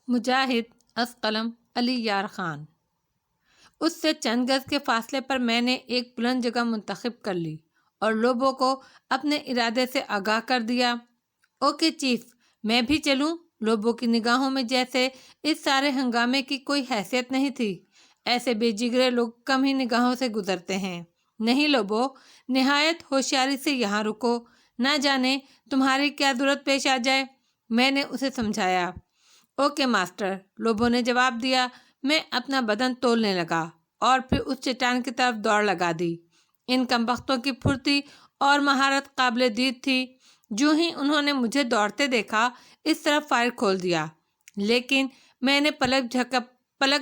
مجاہد اسقلم علی یار خان۔ اس سے چند گز کے فاصلے پر میں نے ایک بلند جگہ منتخب کر لی اور لوگوں کو اپنے ارادے سے آگاہ کر دیا۔ اوکے چیف، میں بھی چلوں؟ لوگوں کی نگاہوں میں جیسے اس سارے ہنگامے کی کوئی حیثیت نہیں تھی۔ ایسے بے جگرے لوگ کم ہی نگاہوں سے گزرتے ہیں۔ نہیں لوبو، نہایت ہوشیاری سے یہاں رکو، نہ جانے تمہاری کیا ضرورت پیش آ جائے، میں نے اسے سمجھایا۔ اوکے ماسٹر، لوبو نے جواب دیا۔ میں اپنا بدن تولنے لگا اور پھر اس چٹان کی طرف دوڑ لگا دی۔ ان کمبختوں کی پھرتی اور مہارت قابل دید تھی۔ جو ہی انہوں نے مجھے دوڑتے دیکھا اس طرف فائر کھول دیا، لیکن میں نے پلک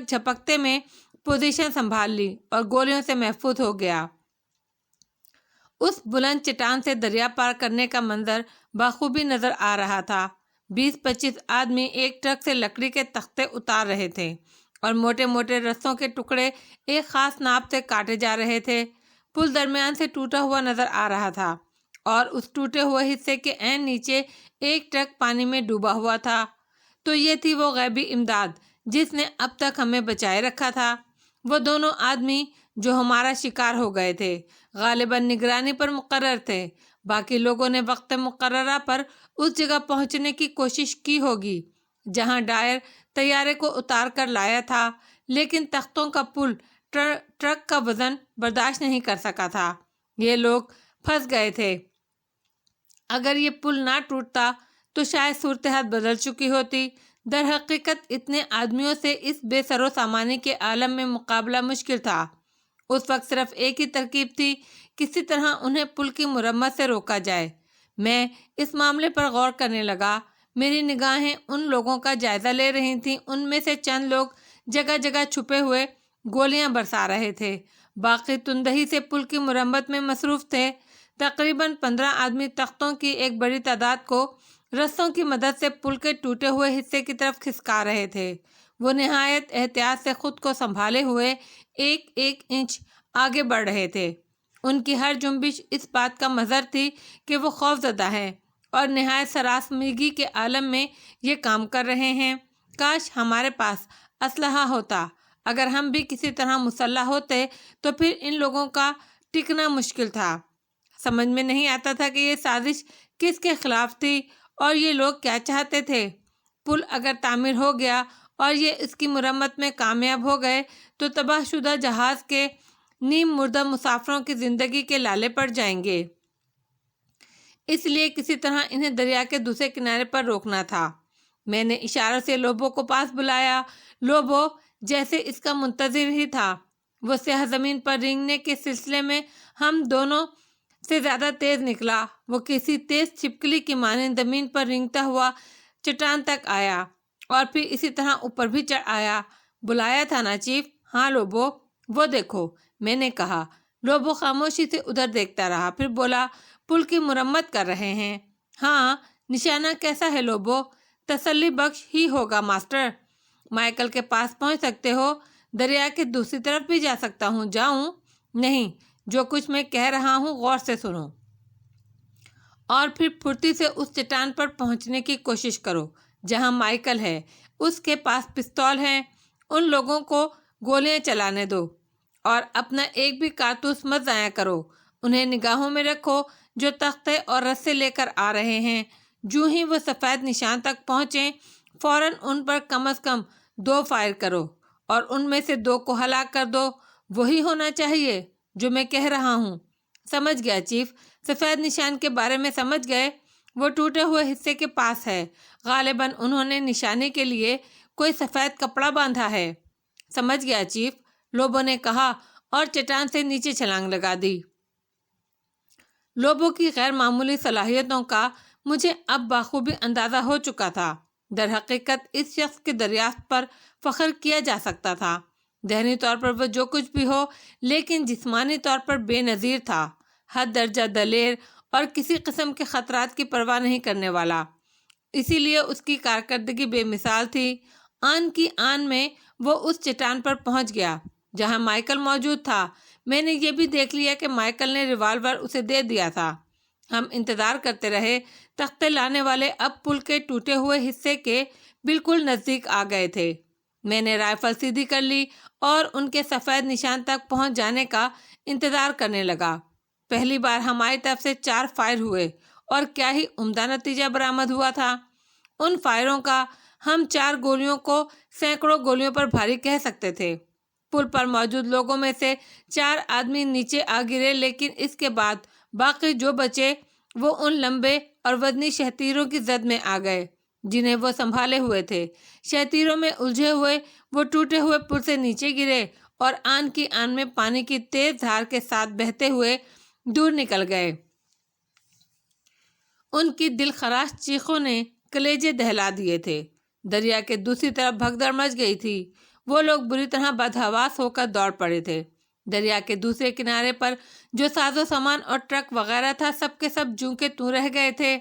جھپکتے میں پوزیشن سنبھال لی اور گولیوں سے محفوظ ہو گیا۔ اس بلند چٹان سے دریا پار کرنے کا منظر بخوبی نظر آ رہا تھا۔ 20-25 آدمی ایک ٹرک سے لکڑی کے تختے اتار رہے تھے اور موٹے موٹے رسوں کے ٹکڑے ایک خاص ناپ سے کاٹے جا رہے تھے۔ پل درمیان سے ٹوٹا ہوا نظر آ رہا تھا اور اس ٹوٹے ہوئے حصے کے عین نیچے ایک ٹرک پانی میں ڈوبا ہوا تھا۔ تو یہ تھی وہ غیبی امداد جس نے اب تک ہمیں بچائے رکھا تھا۔ وہ دونوں آدمی جو ہمارا شکار ہو گئے تھے غالباً نگرانی پر مقرر تھے۔ باقی لوگوں نے وقت مقررہ پر اس جگہ پہنچنے کی کوشش کی ہوگی جہاں ڈائر طیارے کو اتار کر لایا تھا، لیکن تختوں کا پل ٹرک کا وزن برداشت نہیں کر سکا تھا۔ یہ لوگ پھنس گئے تھے۔ اگر یہ پل نہ ٹوٹتا تو شاید صورتحال بدل چکی ہوتی۔ در حقیقت اتنے آدمیوں سے اس بے سر و سامانی کے عالم میں مقابلہ مشکل تھا۔ اس وقت صرف ایک ہی ترکیب تھی، کسی طرح انہیں پل کی مرمت سے روکا جائے۔ میں اس معاملے پر غور کرنے لگا۔ میری نگاہیں ان لوگوں کا جائزہ لے رہی تھیں۔ ان میں سے چند لوگ جگہ جگہ چھپے ہوئے گولیاں برسا رہے تھے، باقی تندہی سے پل کی مرمت میں مصروف تھے۔ تقریباً 15 آدمی تختوں کی ایک بڑی تعداد کو رسوں کی مدد سے پل کے ٹوٹے ہوئے حصے کی طرف کھسکا رہے تھے۔ وہ نہایت احتیاط سے خود کو سنبھالے ہوئے ایک ایک انچ آگے بڑھ رہے تھے۔ ان کی ہر جنبش اس بات کا مظہر تھی کہ وہ خوف زدہ ہیں اور نہایت سراسیمگی کے عالم میں یہ کام کر رہے ہیں۔ کاش ہمارے پاس اسلحہ ہوتا۔ اگر ہم بھی کسی طرح مسلح ہوتے تو پھر ان لوگوں کا ٹکنا مشکل تھا۔ سمجھ میں نہیں آتا تھا کہ یہ سازش کس کے خلاف تھی اور یہ لوگ کیا چاہتے تھے۔ پل اگر تعمیر ہو گیا اور یہ اس کی مرمت میں کامیاب ہو گئے تو تباہ شدہ جہاز کے نیم مردہ مسافروں کی زندگی کے لالے پڑ جائیں گے۔ اس لیے کسی طرح انہیں دریا کے دوسرے کنارے پر روکنا تھا۔ میں نے اشاروں سے لوبو کو پاس بلایا۔ لوبو جیسے اس کا منتظر ہی تھا۔ وہ سیاہ زمین پر رینگنے کے سلسلے میں ہم دونوں سے زیادہ تیز نکلا۔ وہ کسی تیز چھپکلی کی مانند زمین پر رینگتا ہوا چٹان تک آیا اور پھر اسی طرح اوپر بھی چڑھ آیا۔ بلایا تھا نا چیف؟ ہاں لوبو، وہ دیکھو، میں نے کہا۔ لوبو خاموشی سے ادھر دیکھتا رہا، پھر بولا، پل کی مرمت کر رہے ہیں؟ ہاں۔ نشانہ کیسا ہے لوبو؟ تسلی بخش ہی ہوگا ماسٹر۔ مائیکل کے پاس پہنچ سکتے ہو؟ دریا کے دوسری طرف بھی جا سکتا ہوں، جاؤں؟ نہیں، جو کچھ میں کہہ رہا ہوں غور سے سنو اور پھر پھرتی سے اس چٹان پر پہنچنے کی کوشش کرو جہاں مائیکل ہے۔ اس کے پاس پستول ہے۔ ان لوگوں کو گولیاں چلانے دو اور اپنا ایک بھی کارتوس مت ضائع کرو۔ انہیں نگاہوں میں رکھو جو تختے اور رسے لے کر آ رہے ہیں۔ جو ہی وہ سفید نشان تک پہنچیں فوراً ان پر کم از کم 2 فائر کرو اور ان میں سے 2 کو ہلاک کر دو۔ وہی ہونا چاہیے جو میں کہہ رہا ہوں۔ سمجھ گیا چیف۔ سفید نشان کے بارے میں سمجھ گئے؟ وہ ٹوٹے ہوئے حصے کے پاس ہے۔ غالباً انہوں نے نشانے کے لیے کوئی سفید کپڑا باندھا ہے۔ سمجھ گیا چیف، لوبو نے کہا اور چٹان سے نیچے چھلانگ لگا دی۔ لوبو کی غیر معمولی صلاحیتوں کا مجھے اب بخوبی اندازہ ہو چکا تھا۔ در حقیقت اس شخص کی دریافت پر فخر کیا جا سکتا تھا۔ ذہنی طور پر وہ جو کچھ بھی ہو لیکن جسمانی طور پر بے نظیر تھا۔ حد درجہ دلیر اور کسی قسم کے خطرات کی پرواہ نہیں کرنے والا۔ اسی لیے اس کی کارکردگی بے مثال تھی۔ آن کی آن میں وہ اس چٹان پر پہنچ گیا جہاں مائیکل موجود تھا۔ میں نے یہ بھی دیکھ لیا کہ مائیکل نے ریوالور اسے دے دیا تھا۔ ہم انتظار کرتے رہے۔ تختے لانے والے اب پل کے ٹوٹے ہوئے حصے کے بالکل نزدیک آ گئے تھے۔ میں نے رائفل سیدھی کر لی اور ان کے سفید نشان تک پہنچ جانے کا انتظار کرنے لگا۔ پہلی بار ہماری طرف سے 4 فائر ہوئے اور کیا ہی عمدہ نتیجہ برآمد ہوا تھا۔ ان فائروں کا ہم 4 گولیوں کو سینکڑوں گولیوں پر بھاری کہہ سکتے تھے۔ پل پر موجود لوگوں میں سے 4 آدمی نیچے آ گرے، لیکن اس کے بعد باقی جو بچے وہ ان لمبے اور وزنی شہتیروں کی زد میں آ گئے جنہیں وہ سنبھالے ہوئے تھے۔ شہتیروں میں الجھے ہوئے وہ ٹوٹے ہوئے پل سے نیچے گرے اور آن کی آن میں پانی کی تیز دھار کے ساتھ بہتے ہوئے دور نکل گئے۔ ان کی دل خراش چیخوں نے کلیجے دہلا دیے تھے۔ دریا کے دوسری طرف بھگدڑ مچ گئی تھی۔ وہ لوگ بری طرح بدحواس ہو کر دوڑ پڑے تھے۔ دریا کے دوسرے کنارے پر جو ساز و سامان اور ٹرک وغیرہ تھا، سب کے سب جوں کے توں رہ گئے تھے۔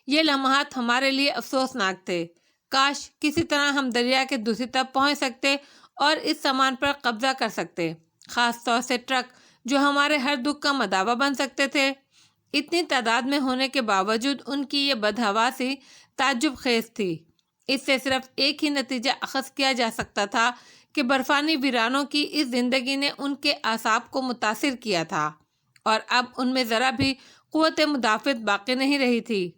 یہ لمحات ہمارے لیے افسوسناک تھے۔ کاش کسی طرح ہم دریا کے دوسری طرف پہنچ سکتے اور اس سامان پر قبضہ کر سکتے، خاص طور سے ٹرک جو ہمارے ہر دکھ کا مداوع بن سکتے تھے۔ اتنی تعداد میں ہونے کے باوجود ان کی یہ بدحواسی تعجب خیز تھی۔ اس سے صرف ایک ہی نتیجہ اخذ کیا جا سکتا تھا کہ برفانی ویرانوں کی اس زندگی نے ان کے اعصاب کو متاثر کیا تھا اور اب ان میں ذرا بھی قوت مدافعت باقی نہیں رہی تھی۔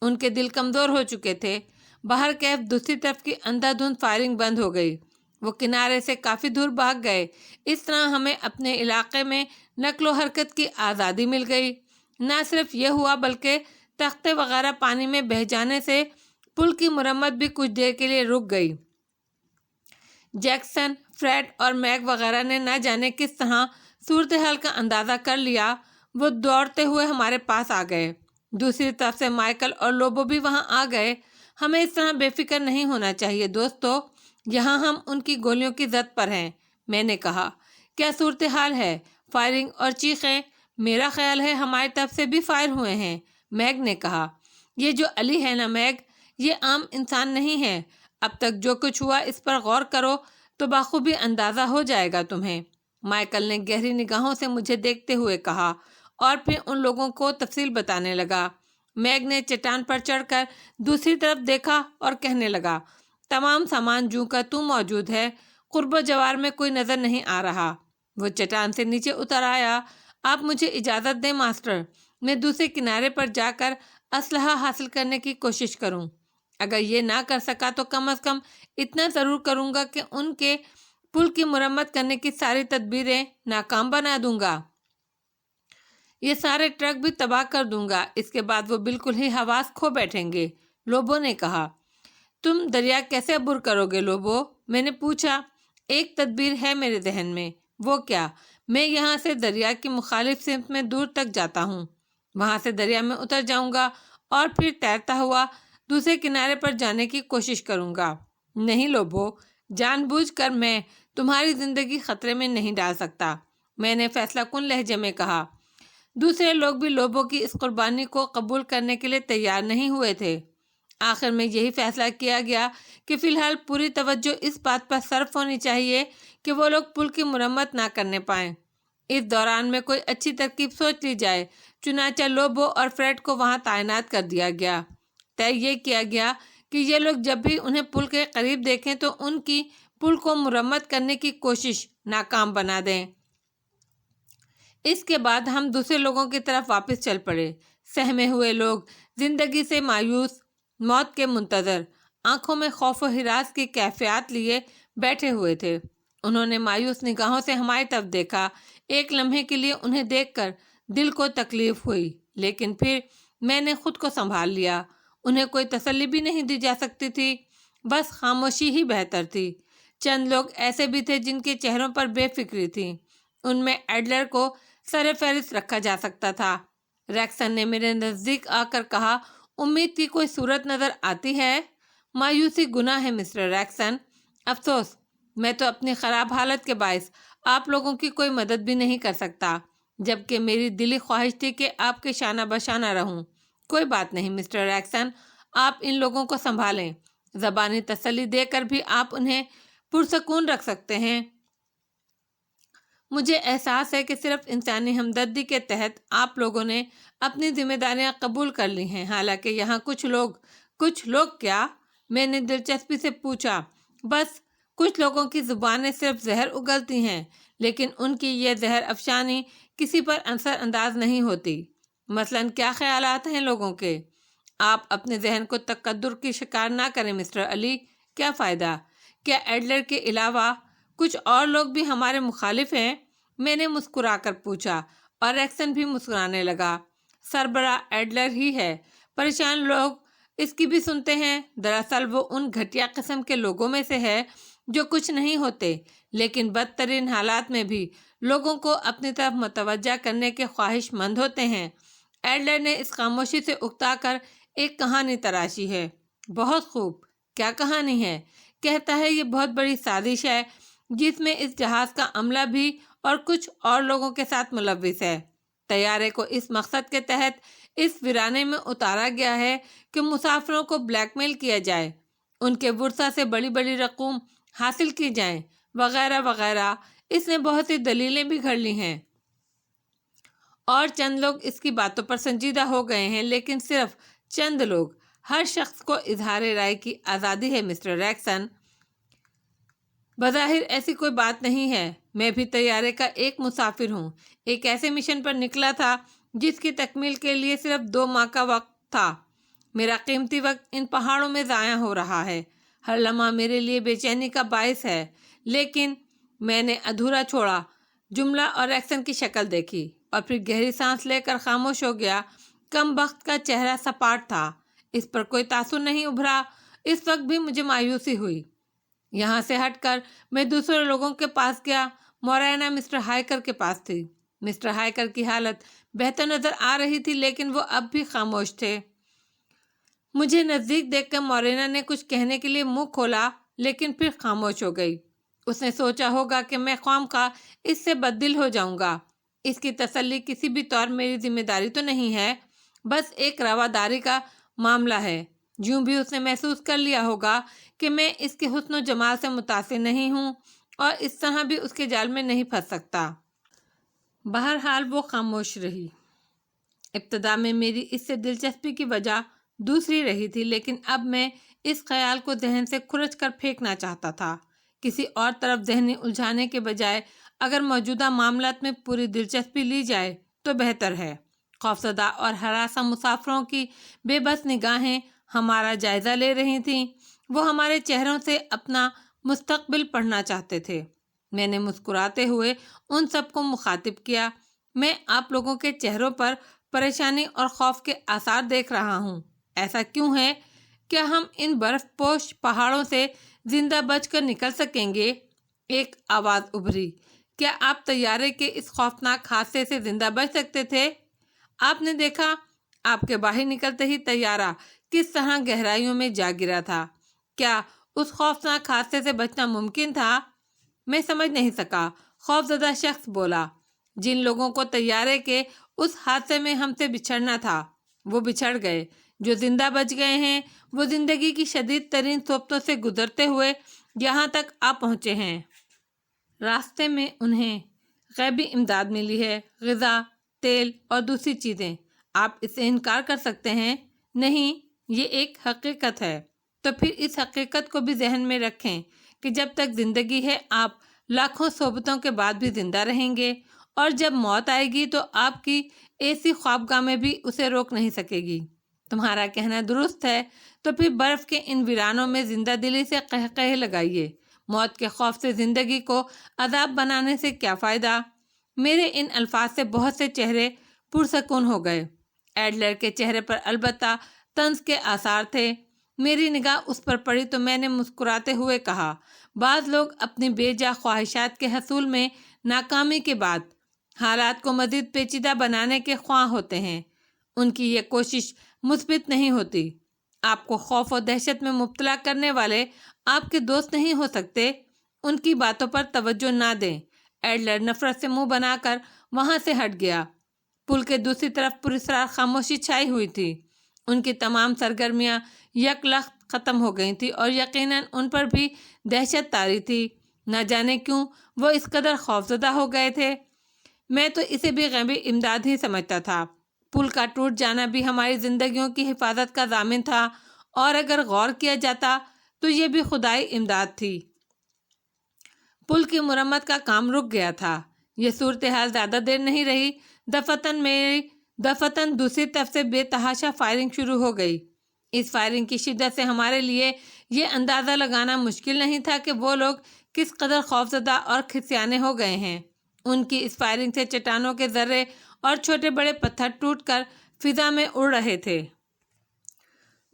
ان کے دل کمزور ہو چکے تھے۔ باہر کیف دوسری طرف کی اندھا دھند فائرنگ بند ہو گئی۔ وہ کنارے سے کافی دور بھاگ گئے۔ اس طرح ہمیں اپنے علاقے میں نقل و حرکت کی آزادی مل گئی۔ نہ صرف یہ ہوا بلکہ تختے وغیرہ پانی میں بہہ جانے سے پل کی مرمت بھی کچھ دیر کے لیے رک گئی۔ جیکسن، فریڈ اور میگ وغیرہ نے نہ جانے کس طرح صورتحال کا اندازہ کر لیا۔ وہ دوڑتے ہوئے ہمارے پاس آ گئے۔ دوسری طرف سے مائیکل اور لوبو بھی وہاں آ گئے۔ ہمیں اس طرح بے فکر نہیں ہونا چاہیے دوستو، یہاں ہم ان کی گولیوں کی زد پر ہیں۔ میں نے کہا، کیا صورتحال ہے؟ فائرنگ اور چیخیں؟ میرا خیال ہے ہماری طرف سے بھی فائر ہوئے ہیں، میگ نے کہا۔ یہ جو علی ہے نا میگ، یہ عام انسان نہیں ہے۔ اب تک جو کچھ ہوا اس پر غور کرو تو بخوبی اندازہ ہو جائے گا تمہیں، مائیکل نے گہری نگاہوں سے مجھے دیکھتے ہوئے کہا اور پھر ان لوگوں کو تفصیل بتانے لگا۔ میگ نے چٹان پر چڑھ کر دوسری طرف دیکھا اور کہنے لگا، تمام سامان جوں کا توں موجود ہے، قرب و جوار میں کوئی نظر نہیں آ رہا۔ وہ چٹان سے نیچے اتر آیا۔ آپ مجھے اجازت دیں ماسٹر، میں دوسرے کنارے پر جا کر اسلحہ حاصل کرنے کی کوشش کروں۔ اگر یہ نہ کر سکا تو کم از کم اتنا ضرور کروں گا کہ ان کے پل کی مرمت کرنے کی ساری تدبیریں ناکام بنا دوں گا۔ یہ سارے ٹرک بھی تباہ کر دوں گا۔ اس کے بعد وہ بالکل ہی حواس کھو بیٹھیں گے، لوبو نے کہا۔ تم دریا کیسے عبور کرو گے لوبو؟ میں نے پوچھا۔ ایک تدبیر ہے میرے ذہن میں۔ وہ کیا؟ میں یہاں سے دریا کی مخالف سمت میں دور تک جاتا ہوں، وہاں سے دریا میں اتر جاؤں گا اور پھر تیرتا ہوا دوسرے کنارے پر جانے کی کوشش کروں گا۔ نہیں لوبو، جان بوجھ کر میں تمہاری زندگی خطرے میں نہیں ڈال سکتا، میں نے فیصلہ کن لہجے میں کہا۔ دوسرے لوگ بھی لوبو کی اس قربانی کو قبول کرنے کے لیے تیار نہیں ہوئے تھے۔ آخر میں یہی فیصلہ کیا گیا کہ فی الحال پوری توجہ اس بات پر صرف ہونی چاہیے کہ وہ لوگ پل کی مرمت نہ کرنے پائیں۔ اس دوران میں کوئی اچھی ترکیب سوچ لی جائے۔ چنانچہ لوبو اور فریڈ کو وہاں تعینات کر دیا گیا۔ طے یہ کیا گیا کہ یہ لوگ جب بھی انہیں پل کے قریب دیکھیں تو ان کی پل کو مرمت کرنے کی کوشش ناکام بنا دیں۔ اس کے بعد ہم دوسرے لوگوں کی طرف واپس چل پڑے۔ سہمے ہوئے لوگ، زندگی سے مایوس، موت کے منتظر، آنکھوں میں خوف و ہراس کی کیفیات لیے بیٹھے ہوئے تھے۔ انہوں نے مایوس نگاہوں سے ہماری طرف دیکھا۔ ایک لمحے کے لیے انہیں دیکھ کر دل کو تکلیف ہوئی، لیکن پھر میں نے خود کو سنبھال لیا۔ انہیں کوئی تسلی بھی نہیں دی جا سکتی تھی، بس خاموشی ہی بہتر تھی۔ چند لوگ ایسے بھی تھے جن کے چہروں پر بے فکری تھی۔ ان میں ایڈلر کو سر فہرست رکھا جا سکتا تھا۔ ریکسن نے میرے نزدیک آ کر کہا، امید کی کوئی صورت نظر آتی ہے؟ مایوسی گناہ ہے مسٹر ریکسن۔ افسوس، میں تو اپنی خراب حالت کے باعث آپ لوگوں کی کوئی مدد بھی نہیں کر سکتا، جبکہ میری دلی خواہش تھی کہ آپ کے شانہ بشانہ رہوں۔ کوئی بات نہیں مسٹر ریکسن، آپ ان لوگوں کو سنبھالیں، زبانی تسلی دے کر بھی آپ انہیں پرسکون رکھ سکتے ہیں۔ مجھے احساس ہے کہ صرف انسانی ہمدردی کے تحت آپ لوگوں نے اپنی ذمہ داریاں قبول کر لی ہیں، حالانکہ یہاں کچھ لوگ کیا؟ میں نے دلچسپی سے پوچھا۔ بس کچھ لوگوں کی زبانیں صرف زہر اگلتی ہیں، لیکن ان کی یہ زہر افشانی کسی پر اثر انداز نہیں ہوتی۔ مثلاً کیا خیالات ہیں لوگوں کے؟ آپ اپنے ذہن کو تقدر کی شکار نہ کریں مسٹر علی، کیا فائدہ؟ کیا ایڈلر کے علاوہ کچھ اور لوگ بھی ہمارے مخالف ہیں؟ میں نے مسکرا کر پوچھا، اور ریکسن بھی مسکرانے لگا۔ سربراہ ایڈلر ہی ہے، پریشان لوگ اس کی بھی سنتے ہیں۔ دراصل وہ ان گھٹیا قسم کے لوگوں میں سے ہے جو کچھ نہیں ہوتے، لیکن بدترین حالات میں بھی لوگوں کو اپنی طرف متوجہ کرنے کے خواہش مند ہوتے ہیں۔ ایڈلر نے اس خاموشی سے اکتا کر ایک کہانی تراشی ہے۔ بہت خوب، کیا کہانی ہے؟ کہتا ہے یہ بہت بڑی سازش ہے جس میں اس جہاز کا عملہ بھی اور کچھ اور لوگوں کے ساتھ ملوث ہے۔ طیارے کو اس مقصد کے تحت اس ویرانے میں اتارا گیا ہے کہ مسافروں کو بلیک میل کیا جائے، ان کے ورثہ سے بڑی بڑی رقوم حاصل کی جائیں، وغیرہ وغیرہ۔ اس نے بہت سی دلیلیں بھی گھڑ لی ہیں اور چند لوگ اس کی باتوں پر سنجیدہ ہو گئے ہیں، لیکن صرف چند لوگ۔ ہر شخص کو اظہار رائے کی آزادی ہے مسٹر ریکسن۔ بظاہر ایسی کوئی بات نہیں ہے۔ میں بھی طیارے کا ایک مسافر ہوں، ایک ایسے مشن پر نکلا تھا جس کی تکمیل کے لیے صرف 2 ماہ کا وقت تھا۔ میرا قیمتی وقت ان پہاڑوں میں ضائع ہو رہا ہے، ہر لمحہ میرے لیے بے چینی کا باعث ہے۔ لیکن میں نے ادھورا چھوڑا جملہ اور ریکسن کی شکل دیکھی اور پھر گہری سانس لے کر خاموش ہو گیا۔ کم بخت کا چہرہ سپاٹ تھا، اس پر کوئی تاثر نہیں ابھرا۔ اس وقت بھی مجھے مایوسی ہوئی۔ یہاں سے ہٹ کر میں دوسرے لوگوں کے پاس گیا۔ مورینا مسٹر ہائیکر کے پاس تھی۔ مسٹر ہائیکر کی حالت بہتر نظر آ رہی تھی، لیکن وہ اب بھی خاموش تھے۔ مجھے نزدیک دیکھ کر مورینا نے کچھ کہنے کے لیے منہ کھولا، لیکن پھر خاموش ہو گئی۔ اس نے سوچا ہوگا کہ میں خواہ اس سے بددل ہو جاؤں گا۔ اس کی تسلی کسی بھی طور میری ذمہ داری تو نہیں ہے، بس ایک رواداری کا معاملہ ہے۔ یوں بھی اس نے محسوس کر لیا ہوگا کہ میں اس کے حسن و جمال سے متاثر نہیں ہوں اور اس طرح بھی اس کے جال میں نہیں پھنس سکتا۔ بہرحال وہ خاموش رہی۔ ابتدا میں میری اس سے دلچسپی کی وجہ دوسری رہی تھی، لیکن اب میں اس خیال کو ذہن سے کھرچ کر پھینکنا چاہتا تھا۔ کسی اور طرف ذہنی الجھانے کے بجائے اگر موجودہ معاملات میں پوری دلچسپی لی جائے تو بہتر ہے۔ خوفزدہ اور ہراساں مسافروں کی بے بس نگاہیں ہمارا جائزہ لے رہی تھیں۔ وہ ہمارے چہروں سے اپنا مستقبل پڑھنا چاہتے تھے۔ میں نے مسکراتے ہوئے ان سب کو مخاطب کیا۔ میں آپ لوگوں کے چہروں پر پریشانی اور خوف کے آثار دیکھ رہا ہوں۔ ایسا کیوں ہے؟ کیا ہم ان برف پوش پہاڑوں سے زندہ بچ کر نکل سکیں گے؟ ایک آواز ابھری۔ کیا آپ طیارے کے اس خوفناک حادثے سے زندہ بچ سکتے تھے؟ آپ نے دیکھا آپ کے باہر نکلتے ہی طیارہ کس طرح گہرائیوں میں جا گرا تھا۔ کیا اس خوفناک حادثے سے بچنا ممکن تھا؟ میں سمجھ نہیں سکا۔ خوفزدہ شخص بولا۔ جن لوگوں کو طیارے کے اس حادثے میں ہم سے بچھڑنا تھا وہ بچھڑ گئے۔ جو زندہ بچ گئے ہیں وہ زندگی کی شدید ترین صعوبتوں سے گزرتے ہوئے یہاں تک آ پہنچے ہیں۔ راستے میں انہیں غیبی امداد ملی ہے، غذا، تیل اور دوسری چیزیں۔ آپ اس سے انکار کر سکتے ہیں؟ نہیں، یہ ایک حقیقت ہے۔ تو پھر اس حقیقت کو بھی ذہن میں رکھیں کہ جب تک زندگی ہے آپ لاکھوں صعوبتوں کے بعد بھی زندہ رہیں گے، اور جب موت آئے گی تو آپ کی ایسی خوابگاہ میں بھی اسے روک نہیں سکے گی۔ تمہارا کہنا درست ہے۔ تو پھر برف کے ان ویرانوں میں زندہ دلی سے قہقہے لگائیے۔ موت کے خوف سے زندگی کو عذاب بنانے سے کیا فائدہ؟ میرے ان الفاظ سے بہت سے چہرے پرسکون ہو گئے۔ ایڈلر کے چہرے پر البتہ طنز کے آثار تھے۔ میری نگاہ اس پر پڑی تو میں نے مسکراتے ہوئے کہا، بعض لوگ اپنی بے جا خواہشات کے حصول میں ناکامی کے بعد حالات کو مزید پیچیدہ بنانے کے خواہاں ہوتے ہیں۔ ان کی یہ کوشش مثبت نہیں ہوتی۔ آپ کو خوف و دہشت میں مبتلا کرنے والے آپ کے دوست نہیں ہو سکتے۔ ان کی باتوں پر توجہ نہ دیں۔ ایڈلر نفرت سے منہ بنا کر وہاں سے ہٹ گیا۔ پل کے دوسری طرف پراسرار خاموشی چھائی ہوئی تھی۔ ان کی تمام سرگرمیاں یک لخت ختم ہو گئی تھی اور یقیناً ان پر بھی دہشت طاری تھی۔ نہ جانے کیوں وہ اس قدر خوفزدہ ہو گئے تھے۔ میں تو اسے بھی غیبی امداد ہی سمجھتا تھا۔ پل کا ٹوٹ جانا بھی ہماری زندگیوں کی حفاظت کا ضامن تھا اور اگر غور کیا جاتا تو یہ بھی خدائی امداد تھی۔ پل کی مرمت کا کام رک گیا تھا۔ یہ صورتحال زیادہ دیر نہیں رہی، دفعتاً دوسری طرف سے بے تحاشا فائرنگ شروع ہو گئی۔ اس فائرنگ کی شدت سے ہمارے لیے یہ اندازہ لگانا مشکل نہیں تھا کہ وہ لوگ کس قدر خوفزدہ اور کھسیانے ہو گئے ہیں۔ ان کی اس فائرنگ سے چٹانوں کے ذرے اور چھوٹے بڑے پتھر ٹوٹ کر فضا میں اڑ رہے تھے۔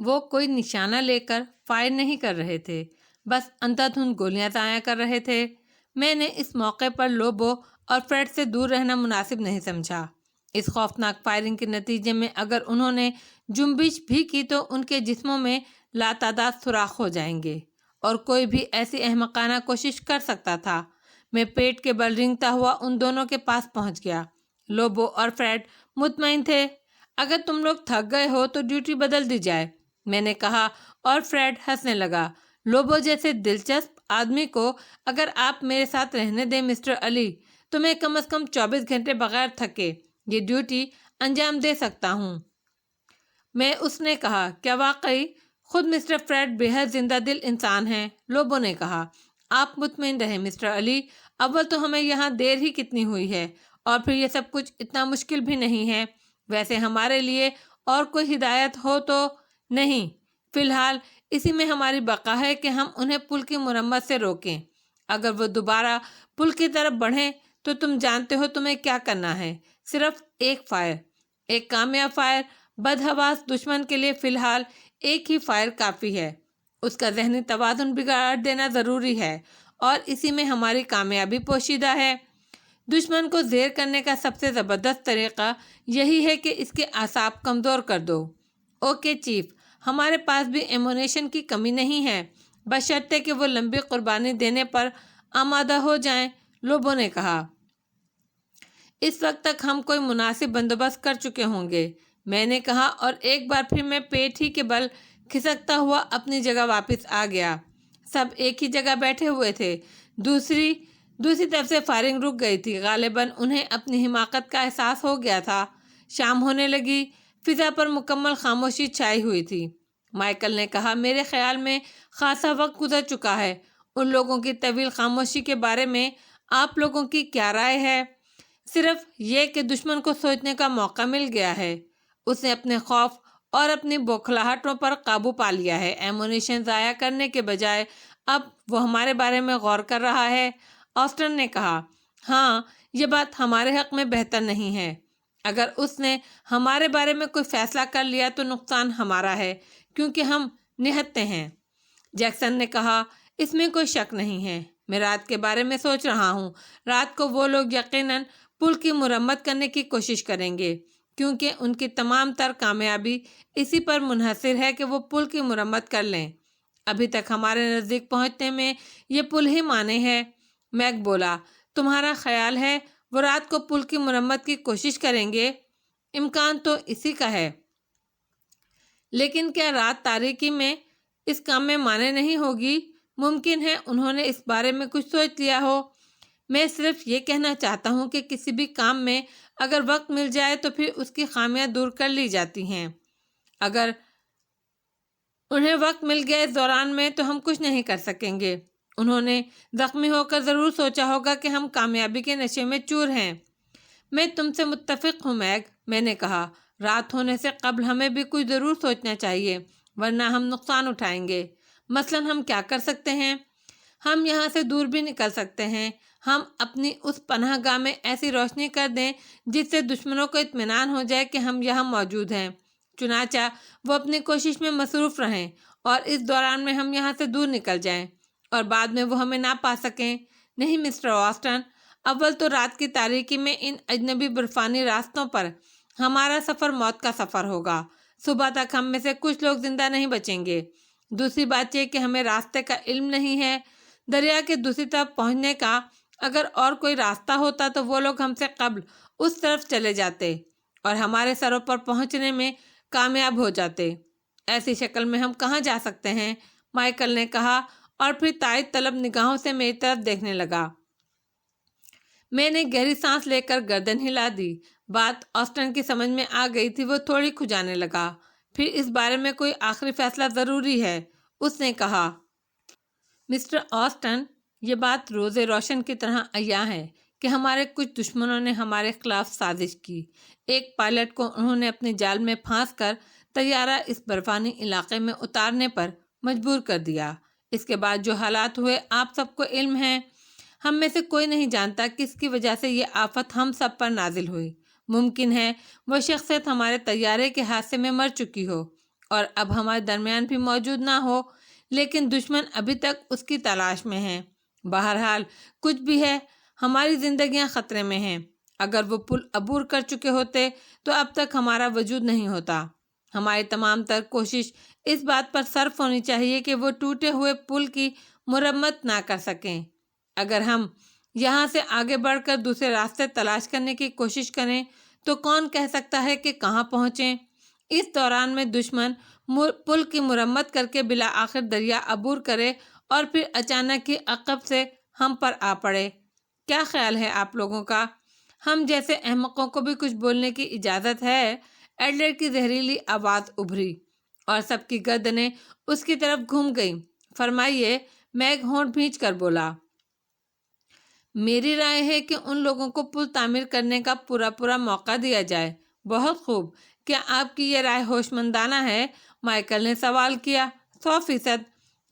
وہ کوئی نشانہ لے کر فائر نہیں کر رہے تھے، بس اندھادھند گولیاں ضائع کر رہے تھے۔ میں نے اس موقع پر لوبو اور فریڈ سے دور رہنا مناسب نہیں سمجھا۔ اس خوفناک فائرنگ کے نتیجے میں اگر انہوں نے جنبش بھی کی تو ان کے جسموں میں لاتعداد سوراخ ہو جائیں گے، اور کوئی بھی ایسی احمقانہ کوشش کر سکتا تھا۔ میں پیٹ کے بل رینگتا ہوا ان دونوں کے پاس پہنچ گیا۔ لوبو اور فریڈ مطمئن تھے۔ اگر تم لوگ تھک گئے ہو تو ڈیوٹی بدل دی جائے، میں نے کہا، اور فریڈ ہنسنے لگا۔ لوبو جیسے دلچسپ آدمی کو اگر آپ میرے ساتھ رہنے دیں مسٹر علی تو میں کم از کم 24 گھنٹے بغیر تھکے یہ ڈیوٹی انجام دے سکتا ہوں۔ اس نے کہا، کیا واقعی؟ خود مسٹر فریڈ بے حد زندہ دل انسان ہیں۔ لوبو نے کہا، آپ مطمئن رہیں مسٹر علی، اول تو ہمیں یہاں دیر ہی کتنی ہوئی ہے، اور پھر یہ سب کچھ اتنا مشکل بھی نہیں ہے۔ ویسے ہمارے لیے اور کوئی ہدایت ہو تو نہیں، فی الحال اسی میں ہماری بقا ہے کہ ہم انہیں پل کی مرمت سے روکیں۔ اگر وہ دوبارہ پل کی طرف بڑھیں تو تم جانتے ہو تمہیں کیا کرنا ہے، صرف ایک فائر، ایک کامیاب فائر۔ بدحواس دشمن کے لیے فی الحال ایک ہی فائر کافی ہے۔ اس کا ذہنی توازن بگاڑ دینا ضروری ہے، اور اسی میں ہماری کامیابی پوشیدہ ہے۔ دشمن کو زیر کرنے کا سب سے زبردست طریقہ یہی ہے کہ اس کے اعصاب کمزور کر دو۔ اوکے چیف، ہمارے پاس بھی ایمونیشن کی کمی نہیں ہے، بشرطے کہ وہ لمبی قربانی دینے پر آمادہ ہو جائیں، لوبو نے کہا۔ اس وقت تک ہم کوئی مناسب بندوبست کر چکے ہوں گے، میں نے کہا، اور ایک بار پھر میں پیٹ ہی کے بل کھسکتا ہوا اپنی جگہ واپس آ گیا۔ سب ایک ہی جگہ بیٹھے ہوئے تھے۔ دوسری طرف سے فائرنگ رک گئی تھی۔ غالباً انہیں اپنی حماقت کا احساس ہو گیا تھا۔ شام ہونے لگی، فضا پر مکمل خاموشی چھائی ہوئی تھی۔ مائیکل نے کہا، میرے خیال میں خاصا وقت گزر چکا ہے۔ ان لوگوں کی طویل خاموشی کے بارے میں آپ لوگوں کی کیا رائے ہے؟ صرف یہ کہ دشمن کو سوچنے کا موقع مل گیا ہے۔ اس نے اپنے خوف اور اپنی بوکھلاہٹوں پر قابو پا لیا ہے۔ ایمونیشن ضائع کرنے کے بجائے اب وہ ہمارے بارے میں غور کر رہا ہے، آسٹن نے کہا۔ ہاں، یہ بات ہمارے حق میں بہتر نہیں ہے۔ اگر اس نے ہمارے بارے میں کوئی فیصلہ کر لیا تو نقصان ہمارا ہے، کیونکہ ہم نہتے ہیں، جیکسن نے کہا۔ اس میں کوئی شک نہیں ہے۔ میں رات کے بارے میں سوچ رہا ہوں۔ رات کو وہ لوگ یقیناً پل کی مرمت کرنے کی کوشش کریں گے، کیونکہ ان کی تمام تر کامیابی اسی پر منحصر ہے کہ وہ پل کی مرمت کر لیں۔ ابھی تک ہمارے نزدیک پہنچنے میں یہ پل ہی مانے ہے، میک بولا۔ تمہارا خیال ہے وہ رات کو پل کی مرمت کی کوشش کریں گے؟ امکان تو اسی کا ہے، لیکن کیا رات تاریکی میں اس کام میں مانے نہیں ہوگی؟ ممکن ہے انہوں نے اس بارے میں کچھ سوچ لیا ہو۔ میں صرف یہ کہنا چاہتا ہوں کہ کسی بھی کام میں اگر وقت مل جائے تو پھر اس کی خامیاں دور کر لی جاتی ہیں۔ اگر انہیں وقت مل گیا اس دوران میں تو ہم کچھ نہیں کر سکیں گے۔ انہوں نے زخمی ہو کر ضرور سوچا ہوگا کہ ہم کامیابی کے نشے میں چور ہیں۔ میں تم سے متفق ہوں میگ، میں نے کہا۔ رات ہونے سے قبل ہمیں بھی کچھ ضرور سوچنا چاہیے، ورنہ ہم نقصان اٹھائیں گے۔ مثلاً ہم کیا کر سکتے ہیں؟ ہم یہاں سے دور بھی نکل سکتے ہیں۔ ہم اپنی اس پناہ گاہ میں ایسی روشنی کر دیں جس سے دشمنوں کو اطمینان ہو جائے کہ ہم یہاں موجود ہیں۔ چنانچہ وہ اپنی کوشش میں مصروف رہیں، اور اس دوران میں ہم یہاں سے دور نکل جائیں، اور بعد میں وہ ہمیں نہ پا سکیں۔ نہیں مسٹر آسٹن، اول تو رات کی تاریکی میں ان اجنبی برفانی راستوں پر ہمارا سفر موت کا سفر ہوگا۔ صبح تک ہم میں سے کچھ لوگ زندہ نہیں بچیں گے۔ دوسری بات یہ کہ ہمیں راستے کا علم نہیں ہے، دریا کے دوسری طرف پہنچنے کا۔ اگر اور کوئی راستہ ہوتا تو وہ لوگ ہم سے قبل اس طرف چلے جاتے اور ہمارے سروں پر پہنچنے میں کامیاب ہو جاتے۔ ایسی شکل میں ہم کہاں جا سکتے ہیں؟ مائیکل نے کہا، اور پھر تائید طلب نگاہوں سے میری طرف دیکھنے لگا۔ میں نے گہری سانس لے کر گردن ہلا دی۔ بات آسٹن کی سمجھ میں آ گئی تھی، وہ تھوڑی کھجانے لگا۔ پھر اس بارے میں کوئی آخری فیصلہ ضروری ہے۔ اس نے کہا، مسٹر آسٹن، یہ بات روز روشن کی طرح عیاں ہے کہ ہمارے کچھ دشمنوں نے ہمارے خلاف سازش کی۔ ایک پائلٹ کو انہوں نے اپنے جال میں پھانس کر طیارہ اس برفانی علاقے میں اتارنے پر مجبور کر دیا۔ اس کے بعد جو حالات ہوئے آپ سب کو علم ہے۔ ہم میں سے کوئی نہیں جانتا کس کی وجہ سے یہ آفت ہم سب پر نازل ہوئی۔ ممکن ہے وہ شخصیت ہمارے طیارے کے حادثے میں مر چکی ہو اور اب ہمارے درمیان بھی موجود نہ ہو، لیکن دشمن ابھی تک اس کی تلاش میں ہیں۔ بہرحال کچھ بھی ہے، ہماری زندگیاں خطرے میں ہیں۔ اگر وہ پل عبور کر چکے ہوتے تو اب تک ہمارا وجود نہیں ہوتا۔ ہماری تمام تر کوشش اس بات پر صرف ہونی چاہیے کہ وہ ٹوٹے ہوئے پل کی مرمت نہ کر سکیں۔ اگر ہم یہاں سے آگے بڑھ کر دوسرے راستے تلاش کرنے کی کوشش کریں تو کون کہہ سکتا ہے کہ کہاں پہنچیں۔ اس دوران میں دشمن پل کی مرمت کر کے بالآخر دریا عبور کرے اور پھر اچانک ہی عقب سے ہم پر آ پڑے۔ کیا خیال ہے آپ لوگوں کا؟ ہم جیسے احمقوں کو بھی کچھ بولنے کی اجازت ہے؟ ایڈلر کی زہریلی آواز ابھری اور سب کی گردنیں اس کی طرف گھوم گئیں۔ فرمائیے، میگ ہونٹ بھینچ کر بولا۔ میری رائے ہے کہ ان لوگوں کو پل تعمیر کرنے کا پورا موقع دیا جائے۔ بہت خوب، کیا آپ کی یہ رائے ہوش مندانہ ہے؟ مائیکل نے سوال کیا۔ 100%۔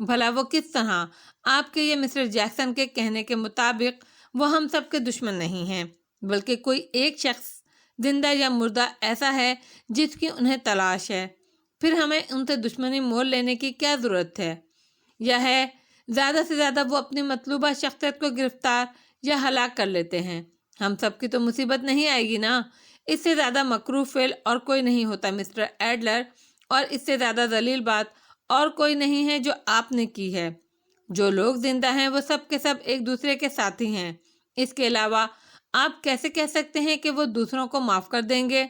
بھلا وہ کس طرح؟ آپ کے یہ مسٹر جیکسن کے کہنے کے مطابق وہ ہم سب کے دشمن نہیں ہیں، بلکہ کوئی ایک شخص زندہ یا مردہ ایسا ہے جس کی انہیں تلاش ہے۔ پھر ہمیں ان سے دشمنی مول لینے کی کیا ضرورت ہے؟ یہ ہے زیادہ سے زیادہ وہ اپنی مطلوبہ شخصیت کو گرفتار یا ہلاک کر لیتے ہیں۔ ہم سب کی تو مصیبت نہیں آئے گی نا؟ اس سے زیادہ مکروہ فعل اور کوئی نہیں ہوتا مسٹر ایڈلر، اور اس سے زیادہ ذلیل بات اور کوئی نہیں ہے جو آپ نے کی ہے۔ جو لوگ زندہ ہیں وہ سب کے سب ایک دوسرے کے ساتھی ہیں۔ اس کے علاوہ آپ کیسے کہہ سکتے ہیں کہ وہ دوسروں کو معاف کر دیں گے؟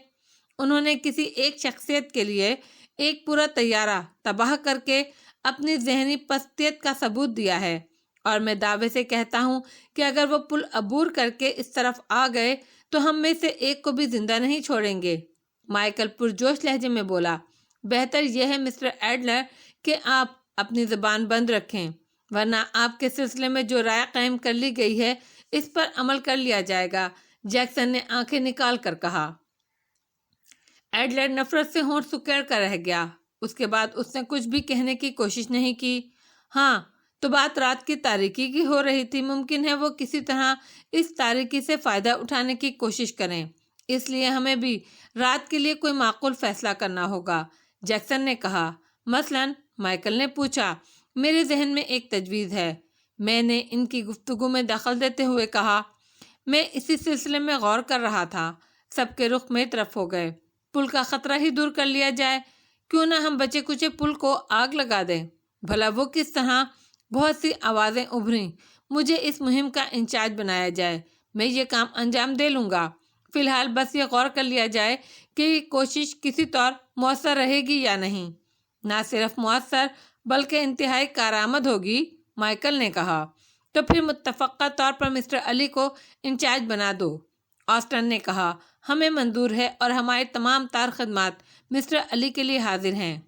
انہوں نے کسی ایک شخصیت کے لیے ایک پورا طیارہ تباہ کر کے اپنی ذہنی پستیت کا ثبوت دیا ہے، اور میں دعوے سے کہتا ہوں کہ اگر وہ پل عبور کر کے اس طرف آ گئے تو ہم میں سے ایک کو بھی زندہ نہیں چھوڑیں گے۔ مائیکل پرجوش لہجے میں بولا، بہتر یہ ہے مسٹر ایڈلر کہ آپ اپنی زبان بند رکھیں، ورنہ آپ کے سلسلے میں جو رائے قائم کر لی گئی ہے اس پر عمل کر لیا جائے گا۔ جیکسن نے آنکھیں نکال کر کہا۔ ایڈلر نفرت سے ہونٹ سکیڑ کر رہ گیا۔ اس کے بعد اس نے کچھ بھی کہنے کی کوشش نہیں کی۔ ہاں، تو بات رات کی تاریکی کی ہو رہی تھی۔ ممکن ہے وہ کسی طرح اس تاریکی سے فائدہ اٹھانے کی کوشش کریں، اس لیے ہمیں بھی رات کے لیے کوئی معقول فیصلہ کرنا ہوگا، جیکسن نے کہا۔ مثلاً؟ مائیکل نے پوچھا۔ میرے ذہن میں ایک تجویز ہے، میں نے ان کی گفتگو میں دخل دیتے ہوئے کہا۔ میں اسی سلسلے میں غور کر رہا تھا۔ سب کے رخ میری طرف ہو گئے۔ پل کا خطرہ ہی دور کر لیا جائے، کیوں نہ ہم بچے کچے پل کو آگ لگا دیں؟ بھلا وہ کس طرح؟ بہت سی آوازیں ابھریں۔ مجھے اس مہم کا انچارج بنایا جائے، میں یہ کام انجام دے لوں گا۔ فی الحال بس یہ غور کر لیا جائے کہ یہ کوشش کسی طور مؤثر رہے گی یا نہیں۔ نہ صرف مؤثر بلکہ انتہائی کارآمد ہوگی، مائیکل نے کہا۔ تو پھر متفقہ طور پر مسٹر علی کو انچارج بنا دو، آسٹن نے کہا۔ ہمیں منظور ہے اور ہماری تمام تار خدمات مسٹر علی کے لیے حاضر ہیں۔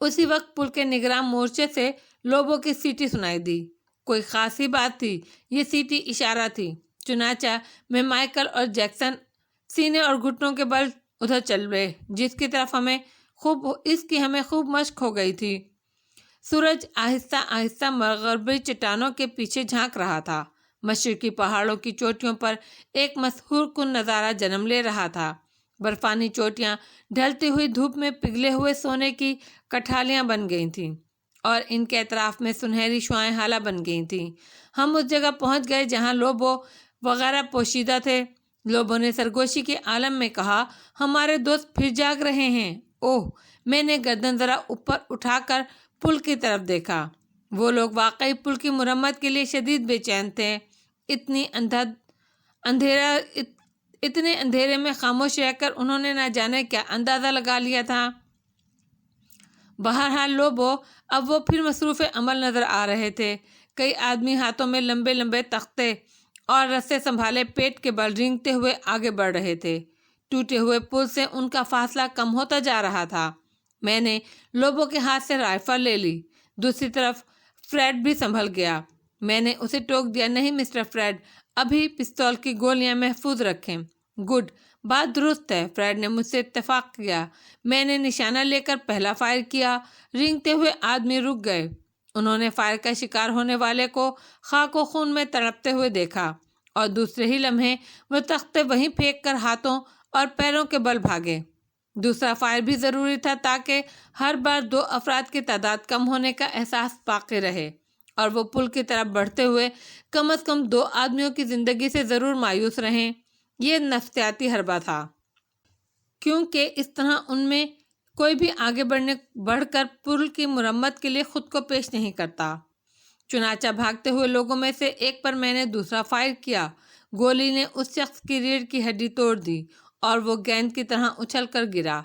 اسی وقت پل کے نگراں مورچے سے لوبوں کی سیٹی سنائی دی۔ کوئی خاص ہی بات تھی، یہ سیٹی اشارہ تھی۔ چنانچہ میں مائیکل اور جیکسن سینے اور گھٹنوں کے بل ادھر چل گئے جس کی طرف ہمیں خوب مشق ہو گئی تھی۔ سورج آہستہ آہستہ مغربی چٹانوں کے پیچھے جھانک رہا تھا۔ مشرقی پہاڑوں کی چوٹیوں پر ایک مسحور کن نظارہ جنم لے رہا تھا۔ برفانی چوٹیاں ڈھلتی ہوئی دھوپ میں پگھلے ہوئے سونے کی کٹھالیاں بن گئی تھیں اور ان کے اطراف میں سنہری شعاعیں ہالہ بن گئی تھیں۔ ہم اس جگہ پہنچ گئے جہاں لوبو وغیرہ پوشیدہ تھے۔ لوبو نے سرگوشی کے عالم میں کہا، ہمارے دوست پھر جاگ رہے ہیں۔ اوہ! میں نے گردن ذرا اوپر اٹھا کر پل کی طرف دیکھا۔ وہ لوگ واقعی پل کی مرمت کے لیے شدید بے چین تھے۔ اتنے اندھیرے میں خاموش رہ کر انہوں نے نہ جانے کیا اندازہ لگا لیا تھا۔ بہرحال لوبو اب وہ پھر مصروف عمل نظر آ رہے تھے۔ کئی آدمی ہاتھوں میں لمبے لمبے تختے اور رسے سنبھالے پیٹ کے بل رینگتے ہوئے آگے بڑھ رہے تھے۔ ٹوٹے ہوئے پل سے ان کا فاصلہ کم ہوتا جا رہا تھا۔ میں نے لوبو کے ہاتھ سے رائفل لے لی۔ دوسری طرف فریڈ بھی سنبھل گیا۔ میں نے اسے ٹوک دیا، نہیں مسٹر فریڈ، ابھی پستول کی گولیاں محفوظ رکھیں۔ گڈ، بات درست ہے، فریڈ نے مجھ سے اتفاق کیا۔ میں نے نشانہ لے کر پہلا فائر کیا۔ رینگتے ہوئے آدمی رک گئے۔ انہوں نے فائر کا شکار ہونے والے کو خاک و خون میں تڑپتے ہوئے دیکھا اور دوسرے ہی لمحے وہ تختے وہیں پھینک کر ہاتھوں اور پیروں کے بل بھاگے۔ دوسرا فائر بھی ضروری تھا تاکہ ہر بار 2 افراد کی تعداد کم ہونے کا احساس باقی رہے اور وہ پل کی طرف بڑھتے ہوئے کم از کم 2 آدمیوں کی زندگی سے ضرور مایوس رہیں۔ یہ نفسیاتی حربہ تھا، کیونکہ اس طرح ان میں کوئی بھی آگے بڑھ کر پل کی مرمت کے لیے خود کو پیش نہیں کرتا۔ چنانچہ بھاگتے ہوئے لوگوں میں سے ایک پر میں نے دوسرا فائر کیا۔ گولی نے اس شخص کی ریڑھ کی ہڈی توڑ دی اور وہ گیند کی طرح اچھل کر گرا۔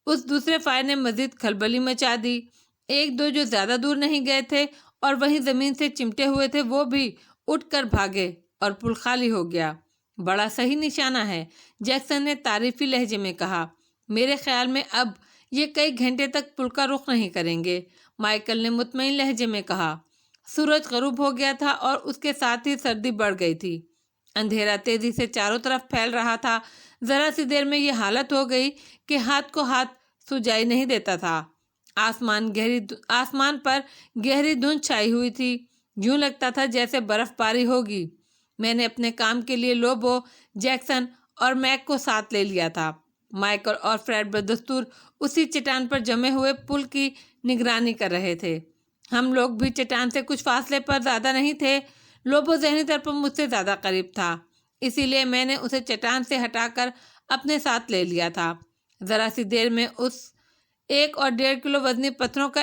اس دوسرے فائر نے مزید کھلبلی مچا دی۔ 1-2 جو زیادہ دور نہیں گئے تھے اور وہیں زمین سے چمٹے ہوئے تھے، وہ بھی اٹھ کر بھاگے اور پل خالی ہو گیا۔ بڑا صحیح نشانہ ہے، جیکسن نے تعریفی لہجے میں کہا۔ میرے خیال میں اب یہ کئی گھنٹے تک پل کا رخ نہیں کریں گے، مائیکل نے مطمئن لہجے میں کہا۔ سورج غروب ہو گیا تھا اور اس کے ساتھ ہی سردی بڑھ گئی تھی۔ اندھیرا تیزی سے چاروں طرف پھیل رہا تھا۔ ذرا سی دیر میں یہ حالت ہو گئی کہ ہاتھ کو ہاتھ سجائی نہیں دیتا تھا۔ آسمان پر گہری دھند چھائی ہوئی تھی، یوں لگتا تھا جیسے برف باری ہوگی۔ میں نے اپنے کام کے لیے لوبو، جیکسن اور میک کو ساتھ لے لیا تھا۔ مائیکل اور فریڈ بدستور اسی چٹان پر جمے ہوئے پل کی نگرانی کر رہے تھے۔ ہم لوگ بھی چٹان سے کچھ فاصلے پر زیادہ نہیں تھے۔ لوبو ذہنی طور پر مجھ سے زیادہ قریب تھا، اسی لیے میں نے اسے چٹان سے ہٹا کر اپنے ساتھ لے لیا تھا۔ ذرا سی دیر میں اس 1 اور 1.5 کلو وزنی پتھروں کا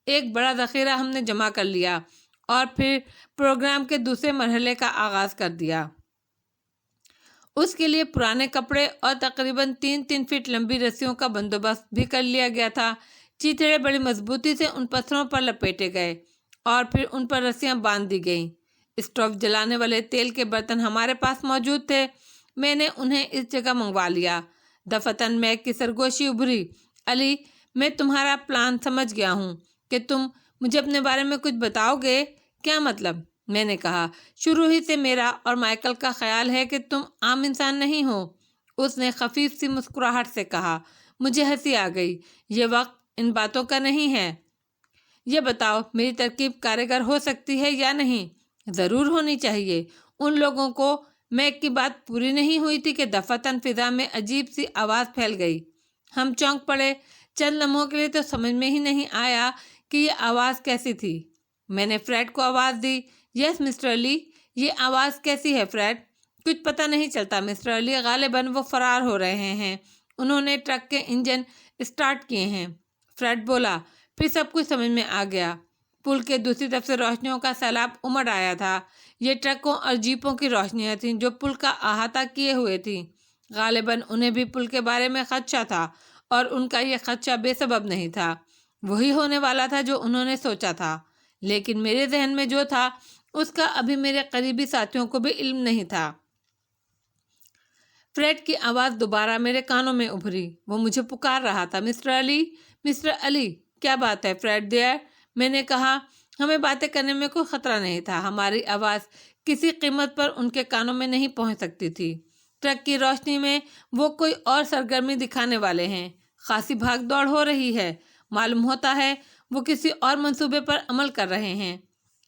ایک بڑا ذخیرہ ہم نے جمع کر لیا اور پھر پروگرام کے دوسرے مرحلے کا آغاز کر دیا۔ اس کے لیے پرانے کپڑے اور تقریباً 3 فٹ لمبی رسیوں کا بندوبست بھی کر لیا گیا تھا۔ چیتڑے بڑی مضبوطی سے ان پتھروں پر لپیٹے گئے اور پھر ان پر رسیاں باندھ دی گئیں۔ اسٹوو جلانے والے تیل کے برتن ہمارے پاس موجود تھے۔ میں نے انہیں اس جگہ منگوا لیا۔ دفتن میک کی سرگوشی ابھری۔ علی، میں تمہارا پلان سمجھ گیا ہوں کہ تم مجھے اپنے بارے میں کچھ بتاؤ گے۔ کیا مطلب؟ میں نے کہا، شروع ہی سے میرا اور مائیکل کا خیال ہے کہ تم عام انسان نہیں ہو۔ اس نے خفیف سی مسکراہٹ سے کہا۔ مجھے ہنسی آ گئی۔ یہ وقت ان باتوں کا نہیں ہے۔ یہ بتاؤ، میری ترکیب کارگر ہو سکتی ہے یا نہیں؟ ضرور ہونی چاہیے۔ ان لوگوں کو میک کی بات پوری نہیں ہوئی تھی کہ دفتن فضا میں عجیب سی آواز پھیل گئی۔ ہم چونک پڑے۔ چند لمحوں کے لیے تو سمجھ میں ہی نہیں آیا کہ یہ آواز کیسی تھی۔ میں نے فریڈ کو آواز دی۔ یس مسٹر علی، یہ آواز کیسی ہے فریڈ؟ کچھ پتہ نہیں چلتا مسٹر علی، غالباً وہ فرار ہو رہے ہیں۔ انہوں نے ٹرک کے انجن اسٹارٹ کیے ہیں، فریڈ بولا۔ پھر سب کچھ سمجھ میں آ گیا۔ پل کے دوسری طرف سے روشنیوں کا سیلاب امڑ آیا تھا۔ یہ ٹرکوں اور جیپوں کی روشنیاں تھیں جو پل کا احاطہ کیے ہوئے تھیں۔ غالباً انہیں بھی پل کے بارے میں خدشہ تھا اور ان کا یہ خدشہ بے سبب نہیں تھا۔ وہی ہونے والا تھا جو انہوں نے سوچا تھا، لیکن میرے ذہن میں جو تھا اس کا ابھی میرے قریبی ساتھیوں کو بھی علم نہیں تھا۔ فریڈ کی آواز دوبارہ میرے کانوں میں ابھری۔ وہ مجھے پکار رہا تھا، مسٹر علی، مسٹر علی۔ کیا بات ہے فریڈ دیئر؟ میں نے کہا۔ ہمیں باتیں کرنے میں کوئی خطرہ نہیں تھا۔ ہماری آواز کسی قیمت پر ان کے کانوں میں نہیں پہنچ سکتی تھی۔ ٹرک کی روشنی میں وہ کوئی اور سرگرمی دکھانے والے ہیں۔ خاصی بھاگ دوڑ ہو رہی ہے۔ معلوم ہوتا ہے وہ کسی اور منصوبے پر عمل کر رہے ہیں۔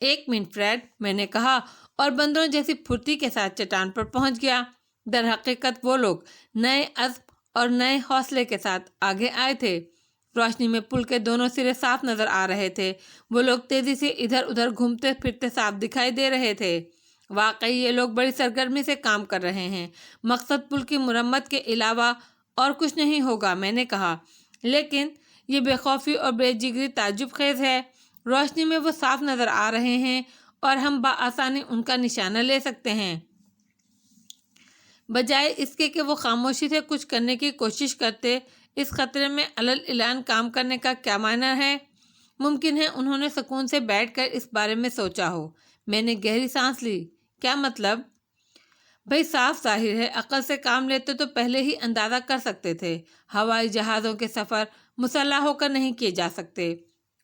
1 منٹ فریڈ، میں نے کہا اور بندروں جیسی پھرتی کے ساتھ چٹان پر پہنچ گیا۔ در حقیقت وہ لوگ نئے عزم اور نئے حوصلے کے ساتھ آگے آئے تھے۔ روشنی میں پل کے دونوں سرے صاف نظر آ رہے تھے۔ وہ لوگ تیزی سے ادھر ادھر گھومتے پھرتے صاف دکھائی دے رہے تھے۔ واقعی یہ لوگ بڑی سرگرمی سے کام کر رہے ہیں۔ مقصد پل کی مرمت کے علاوہ اور کچھ نہیں ہوگا، میں نے کہا، لیکن یہ بے خوفی اور بے جگری تعجب خیز ہے۔ روشنی میں وہ صاف نظر آ رہے ہیں اور ہم بآسانی ان کا نشانہ لے سکتے ہیں۔ بجائے اس کے کہ وہ خاموشی سے کچھ کرنے کی کوشش کرتے، اس خطرے میں علل اعلان کام کرنے کا کیا معنی ہے؟ ممکن ہے انہوں نے سکون سے بیٹھ کر اس بارے میں سوچا ہو۔ میں نے گہری سانس لی۔ کیا مطلب؟ بھئی صاف ظاہر ہے عقل سے کام لیتے تو پہلے ہی اندازہ کر سکتے تھے۔ ہوائی جہازوں کے سفر مسلح ہو کر نہیں کیے جا سکتے۔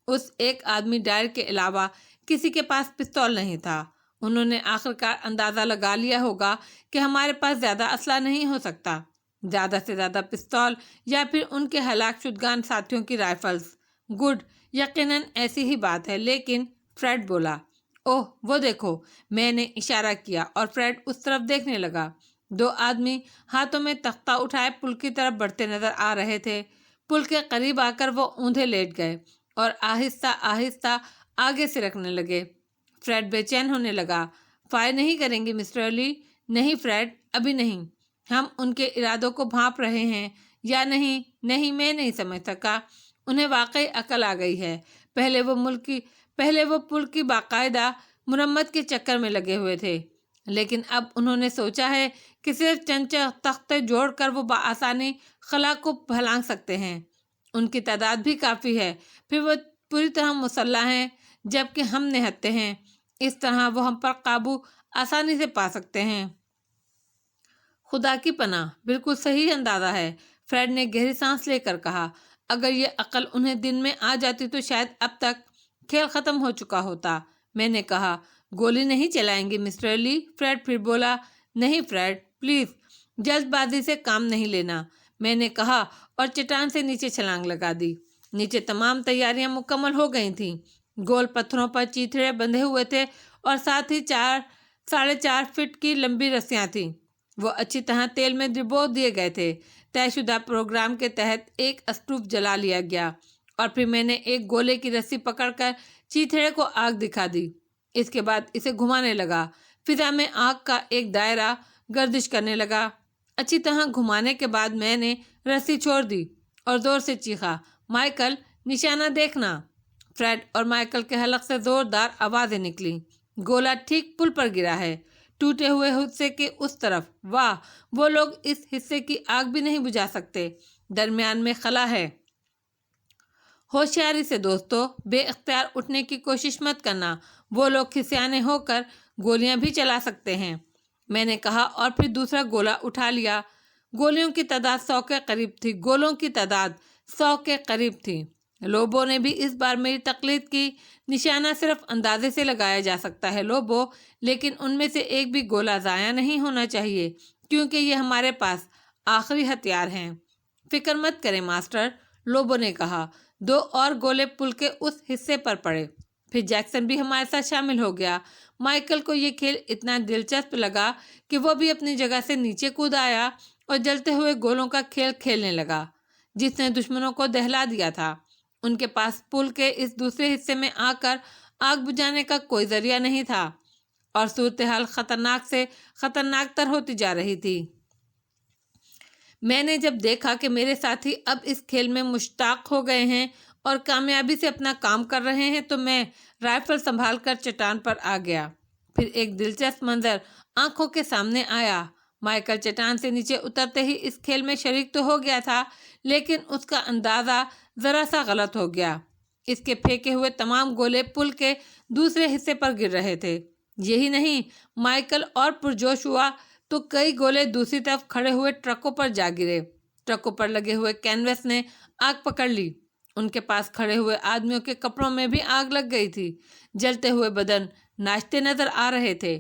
اس ایک آدمی ڈائر کے علاوہ کسی کے پاس پستول نہیں تھا۔ انہوں نے آخرکار اندازہ لگا لیا ہوگا کہ ہمارے پاس زیادہ اسلحہ نہیں ہو سکتا، زیادہ سے زیادہ پستول یا پھر ان کے ہلاک شدگان ساتھیوں کی رائفلز۔ گڈ، یقیناً ایسی ہی بات ہے، لیکن فریڈ بولا۔ اوہ وہ دیکھو، میں نے اشارہ کیا اور فریڈ اس طرف دیکھنے لگا۔ دو آدمی ہاتھوں میں تختہ اٹھائے پل کی طرف بڑھتے نظر آ رہے تھے۔ پل کے قریب آ کر وہ اوندھے لیٹ گئے اور آہستہ آہستہ آگے سرکنے لگے۔ فریڈ بے چین ہونے لگا۔ فائر نہیں کریں گے مسٹر علی؟ نہیں فریڈ، ابھی نہیں۔ ہم ان کے ارادوں کو بھانپ رہے ہیں یا نہیں؟ نہیں، میں نہیں سمجھ سکا۔ انہیں واقعی عقل آ گئی ہے۔ پہلے وہ پل کی باقاعدہ مرمت کے چکر میں لگے ہوئے تھے، لیکن اب انہوں نے سوچا ہے کہ صرف چند تختے جوڑ کر وہ بآسانی خلا کو پھلانگ سکتے ہیں۔ ان کی تعداد بھی کافی ہے، پھر وہ پوری طرح مسلح ہیں جبکہ ہم نہتے ہیں۔ اس طرح وہ ہم پر قابو آسانی سے پا سکتے ہیں۔ خدا کی پناہ، بالکل صحیح اندازہ ہے، فریڈ نے گہری سانس لے کر کہا۔ اگر یہ عقل انہیں دن میں آ جاتی تو شاید اب تک کھیل ختم ہو چکا ہوتا۔ میں نے کہا، گولی نہیں چلائیں گے مسٹر علی؟ فریڈ پھر بولا۔ نہیں فریڈ، پلیز، جلد بازی سے کام نہیں لینا، میں نے کہا اور چٹان سے نیچے چھلانگ لگا دی۔ نیچے تمام تیاریاں مکمل ہو گئی تھیں۔ گول پتھروں پر چیتھڑے بندھے ہوئے تھے اور ساتھ ہی 4.5 فٹ کی لمبی رسیاں تھیں۔ وہ اچھی طرح تیل میں ڈبو دیے گئے تھے۔ طے شدہ پروگرام کے تحت ایک اسٹوپ جلا لیا گیا اور پھر میں نے ایک گولے کی رسی پکڑ کر چیتھڑے کو آگ دکھا دی۔ اس کے بعد اسے گھمانے لگا۔ فضا میں آگ کا ایک دائرہ گردش کرنے لگا۔ اچھی طرح گھمانے کے بعد میں نے رسی چھوڑ دی اور زور سے چیخا، مائیکل، نشانہ دیکھنا۔ فریڈ اور مائیکل کے حلق سے زوردار آوازیں نکلیں۔ گولا ٹھیک پل پر گرا ہے، ٹوٹے ہوئے حصے کے اس طرف۔ واہ، وہ لوگ اس حصے کی آگ بھی نہیں بجھا سکتے۔ درمیان میں خلا ہے۔ ہوشیاری سے دوستو، بے اختیار اٹھنے کی کوشش مت کرنا، وہ لوگ کھسیانے ہو کر گولیاں بھی چلا سکتے ہیں، میں نے کہا اور پھر دوسرا گولا اٹھا لیا۔ گولیوں کی تعداد 100 کے قریب تھی۔ گولوں کی تعداد 100 کے قریب تھی۔ لوبو نے بھی اس بار میری تقلید کی۔ نشانہ صرف اندازے سے لگایا جا سکتا ہے لوبو، لیکن ان میں سے ایک بھی گولا ضائع نہیں ہونا چاہیے کیونکہ یہ ہمارے پاس آخری ہتھیار ہیں۔ فکر مت کریں ماسٹر، لوبو نے کہا۔ 2 اور گولے پل کے اس حصے پر پڑے، پھر جیکسن بھی ہمارے ساتھ شامل ہو گیا۔ مائیکل کو یہ کھیل اتنا دلچسپ لگا کہ وہ بھی اپنی جگہ سے نیچے کود آیا اور جلتے ہوئے گولوں کا کھیل کھیلنے لگا جس نے دشمنوں کو دہلا دیا تھا۔ ان کے پاس پل کے اس دوسرے حصے میں آ کر آگ بجھانے کا کوئی ذریعہ نہیں تھا اور صورتحال خطرناک سے خطرناک تر ہوتی جا رہی تھی۔ میں نے جب دیکھا کہ میرے ساتھی اب اس کھیل میں مشتاق ہو گئے ہیں اور کامیابی سے اپنا کام کر رہے ہیں تو میں رائفل سنبھال کر چٹان پر آ گیا۔ پھر ایک دلچسپ منظر آنکھوں کے سامنے آیا۔ مائیکل چٹان سے نیچے اترتے ہی اس کھیل میں شریک تو ہو گیا تھا، لیکن اس کا اندازہ ذرا سا غلط ہو گیا۔ اس کے پھینکے ہوئے تمام گولے پل کے دوسرے حصے پر گر رہے تھے۔ یہی نہیں، مائیکل اور پرجوش ہوا تو کئی گولے دوسری طرف کھڑے ہوئے ٹرکوں پر جا گرے۔ ٹرکوں پر لگے ہوئے کینوس نے آگ پکڑ لی۔ ان کے پاس کھڑے ہوئے آدمیوں کے کپڑوں میں بھی آگ لگ گئی تھی۔ جلتے ہوئے بدن ناچتے نظر آ رہے تھے۔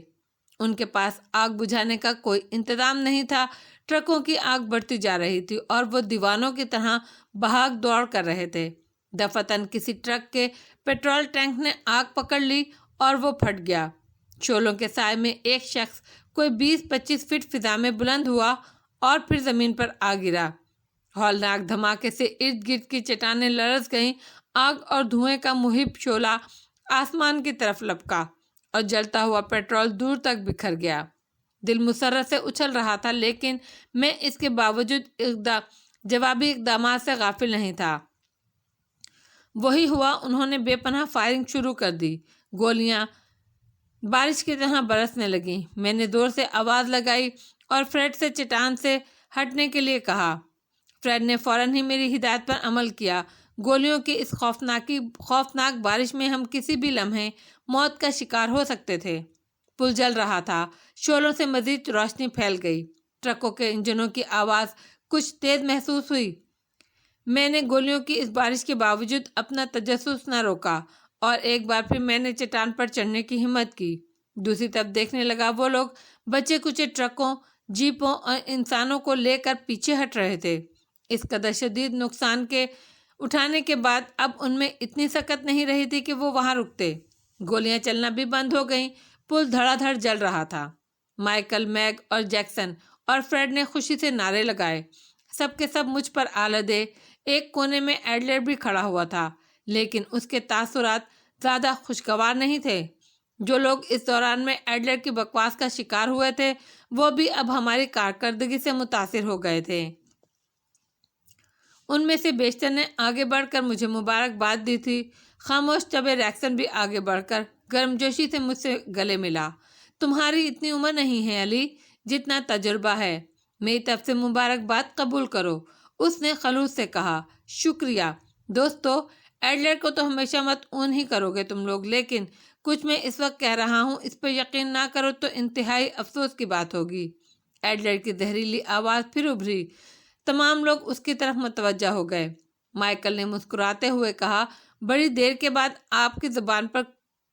ان کے پاس آگ بجھانے کا کوئی انتظام نہیں تھا۔ ٹرکوں کی آگ بڑھتی جا رہی تھی اور وہ دیوانوں کی طرح بھاگ دوڑ کر رہے تھے۔ دفعتاً کسی ٹرک کے پیٹرول ٹینک نے آگ پکڑ لی اور وہ پھٹ گیا۔ شعلوں کے سائے میں ایک شخص کوئی 20-25 فٹ فضا میں بلند ہوا اور پھر زمین پر آ گرا۔ ہولناک دھماکے سے ارد گرد کی چٹانیں لرز گئیں۔ آگ اور دھوئیں کا مہب شعلہ آسمان کی طرف لپکا اور جلتا ہوا پیٹرول دور تک بکھر گیا۔ دل مسرت سے اچھل رہا تھا، لیکن میں اس کے باوجود جوابی اقدامات سے غافل نہیں تھا۔ وہی ہوا، انہوں نے بے پناہ فائرنگ شروع کر دی۔ گولیاں بارش کی طرح برسنے لگیں۔ میں نے زور سے آواز لگائی اور فریڈ سے چٹان سے ہٹنے کے لیے کہا۔ فریڈ نے فوراً ہی میری ہدایت پر عمل کیا۔ گولیوں کی اس خوفناک بارش میں ہم کسی بھی لمحے موت کا شکار ہو سکتے تھے۔ پل جل رہا تھا، شعلوں سے مزید روشنی پھیل گئی، ٹرکوں کے انجنوں کی آواز کچھ تیز محسوس ہوئی۔ میں نے گولیوں کی اس بارش کے باوجود اپنا تجسس نہ روکا اور ایک بار پھر میں نے چٹان پر چڑھنے کی ہمت کی۔ دوسری طرف دیکھنے لگا، وہ لوگ بچے کچے ٹرکوں، جیپوں اور انسانوں کو لے کر پیچھے ہٹ رہے تھے۔ اس قدر شدید نقصان کے اٹھانے کے بعد اب ان میں اتنی سکت نہیں رہی تھی کہ وہ وہاں رکتے۔ گولیاں چلنا بھی بند ہو گئیں، پل دھڑا دھڑ جل رہا تھا۔ مائیکل، میگ اور جیکسن اور فریڈ نے خوشی سے نعرے لگائے۔ سب کے سب مجھ پر آلودے۔ ایک کونے میں ایڈلر بھی کھڑا ہوا تھا، لیکن اس کے تاثرات زیادہ خوشگوار نہیں تھے۔ جو لوگ اس دوران میں ایڈلر کی بکواس کا شکار ہوئے تھے، وہ بھی اب ہماری کارکردگی سے متاثر ہو گئے تھے۔ ان میں سے بیشتر نے آگے بڑھ کر مجھے مبارکباد دی تھی۔ خاموش طبع ریکسن بھی آگے بڑھ کر گرمجوشی سے مجھ سے گلے ملا۔ تمہاری اتنی عمر نہیں ہے علی، جتنا تجربہ ہے۔ میری طرف سے مبارکباد قبول کرو، اس نے خلوص سے کہا۔ شکریہ دوستو، ایڈلر کو تو ہمیشہ مت اون ہی کرو گے تم لوگ، لیکن کچھ میں اس وقت کہہ رہا ہوں، اس پر یقین نہ کرو تو انتہائی افسوس کی بات ہوگی۔ ایڈلر کی زہریلی آواز پھر ابھری۔ تمام لوگ اس کی طرف متوجہ ہو گئے۔ مائیکل نے مسکراتے ہوئے کہا، بڑی دیر کے بعد آپ کی زبان پر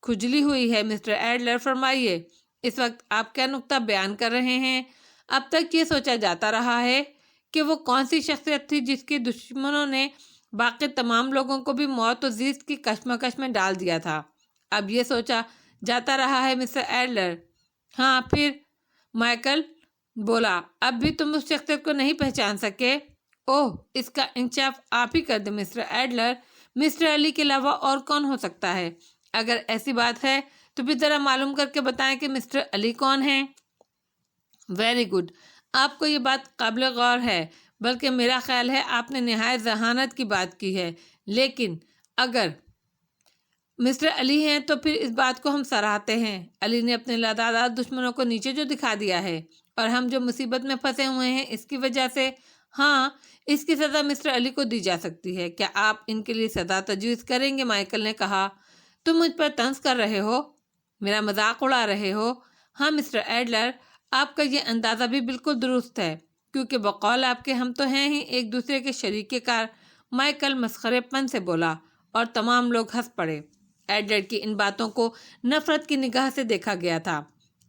کھجلی ہوئی ہے مسٹر ایڈلر، فرمائیے اس وقت آپ کیا نکتہ بیان کر رہے ہیں؟ اب تک یہ سوچا جاتا رہا ہے کہ وہ کون سی شخصیت تھی جس کے دشمنوں نے باقی تمام لوگوں کو بھی موت و زیست کی کشمکش میں ڈال دیا تھا۔ اب یہ سوچا جاتا رہا ہے مسٹر ایڈلر۔ ہاں پھر؟ مائیکل بولا، اب بھی تم اس شخصیت کو نہیں پہچان سکے؟ اوہ، اس کا انکشاف آپ ہی کر دیں مسٹر ایڈلر۔ مسٹر علی کے علاوہ اور کون ہو سکتا ہے؟ اگر ایسی بات ہے تو پھر ذرا معلوم کر کے بتائیں کہ مسٹر علی کون ہیں۔ ویری گڈ، آپ کو یہ بات قابل غور ہے، بلکہ میرا خیال ہے آپ نے نہایت ذہانت کی بات کی ہے۔ لیکن اگر مسٹر علی ہیں تو پھر اس بات کو ہم سراہتے ہیں۔ علی نے اپنے لادادار دشمنوں کو نیچے جو دکھا دیا ہے، اور ہم جو مصیبت میں پھنسے ہوئے ہیں اس کی وجہ سے، ہاں، اس کی سزا مسٹر علی کو دی جا سکتی ہے۔ کیا آپ ان کے لیے سزا تجویز کریں گے؟ مائیکل نے کہا۔ تم مجھ پر طنز کر رہے ہو، میرا مذاق اڑا رہے ہو؟ ہاں مسٹر ایڈلر، آپ کا یہ اندازہ بھی بالکل درست ہے، کیونکہ بقول آپ کے ہم تو ہیں ہی ایک دوسرے کے شریک کار۔ مائیکل مسخرے پن سے بولا، اور تمام لوگ ہنس پڑے۔ ایڈلر کی ان باتوں کو نفرت کی نگاہ سے دیکھا گیا تھا۔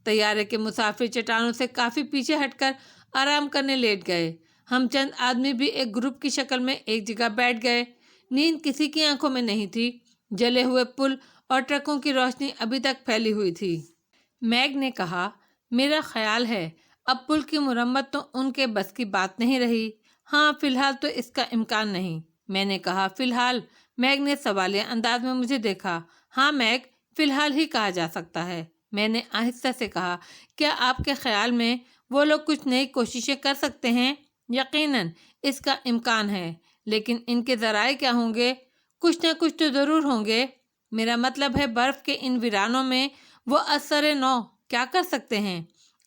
طیارے کے مسافر چٹانوں سے کافی پیچھے ہٹ کر آرام کرنے لیٹ گئے۔ ہم چند آدمی بھی ایک گروپ کی شکل میں ایک جگہ بیٹھ گئے۔ نیند کسی کی آنکھوں میں نہیں تھی۔ جلے ہوئے پل اور ٹرکوں کی روشنی ابھی تک پھیلی ہوئی تھی۔ میگ نے کہا، میرا خیال ہے اب پل کی مرمت تو ان کے بس کی بات نہیں رہی۔ ہاں فی الحال تو اس کا امکان نہیں۔ میں نے کہا، فی الحال؟ میگ نے سوالیہ انداز میں مجھے دیکھا۔ ہاں میگ، فی الحال ہی کہا جا سکتا ہے، میں نے آہستہ سے کہا۔ کیا آپ کے خیال میں وہ لوگ کچھ نئی کوششیں کر سکتے ہیں؟ یقیناً اس کا امکان ہے، لیکن ان کے ذرائع کیا ہوں گے؟ کچھ نہ کچھ تو ضرور ہوں گے۔ میرا مطلب ہے برف کے ان ویرانوں میں وہ اثر نو کیا کر سکتے ہیں؟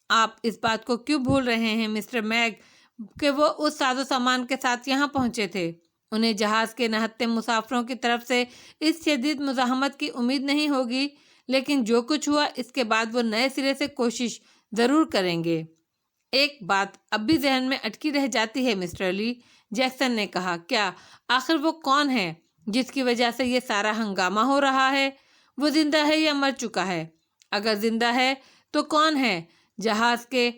آپ اس بات کو کیوں بھول رہے ہیں مسٹر میگ کہ وہ اس ساز و سامان کے ساتھ یہاں پہنچے تھے؟ انہیں جہاز کے نہتے مسافروں کی طرف سے اس شدید مزاحمت کی امید نہیں ہوگی، لیکن جو کچھ ہوا اس کے بعد وہ نئے سرے سے کوشش ضرور کریں گے۔ ایک بات اب بھی ذہن میں اٹکی رہ جاتی ہے مسٹر علی، جیکسن نے کہا، کیا آخر وہ کون ہے جس کی وجہ سے یہ سارا ہنگامہ ہو رہا ہے؟ وہ زندہ ہے یا مر چکا ہے؟ اگر زندہ ہے تو کون ہے؟ جہاز کے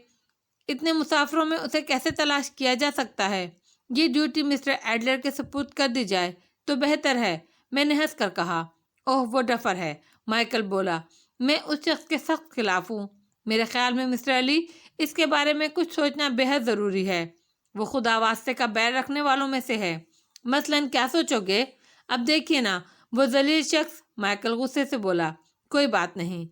اتنے مسافروں میں اسے کیسے تلاش کیا جا سکتا ہے؟ یہ ڈیوٹی مسٹر ایڈلر کے سپرد کر دی جائے تو بہتر ہے، میں نے ہنس کر کہا۔ اوہ وہ ڈفر ہے، مائیکل بولا، میں اس شخص کے سخت خلاف ہوں۔ میرے خیال میں مسٹر علی، اس کے بارے میں کچھ سوچنا بے حد ضروری ہے۔ وہ خدا واسطے کا بیر رکھنے والوں میں سے ہے۔ مثلاً کیا سوچو گے؟ اب دیکھیے نا، وہ ذلیل شخص، مائیکل غصے سے بولا۔ کوئی بات نہیں،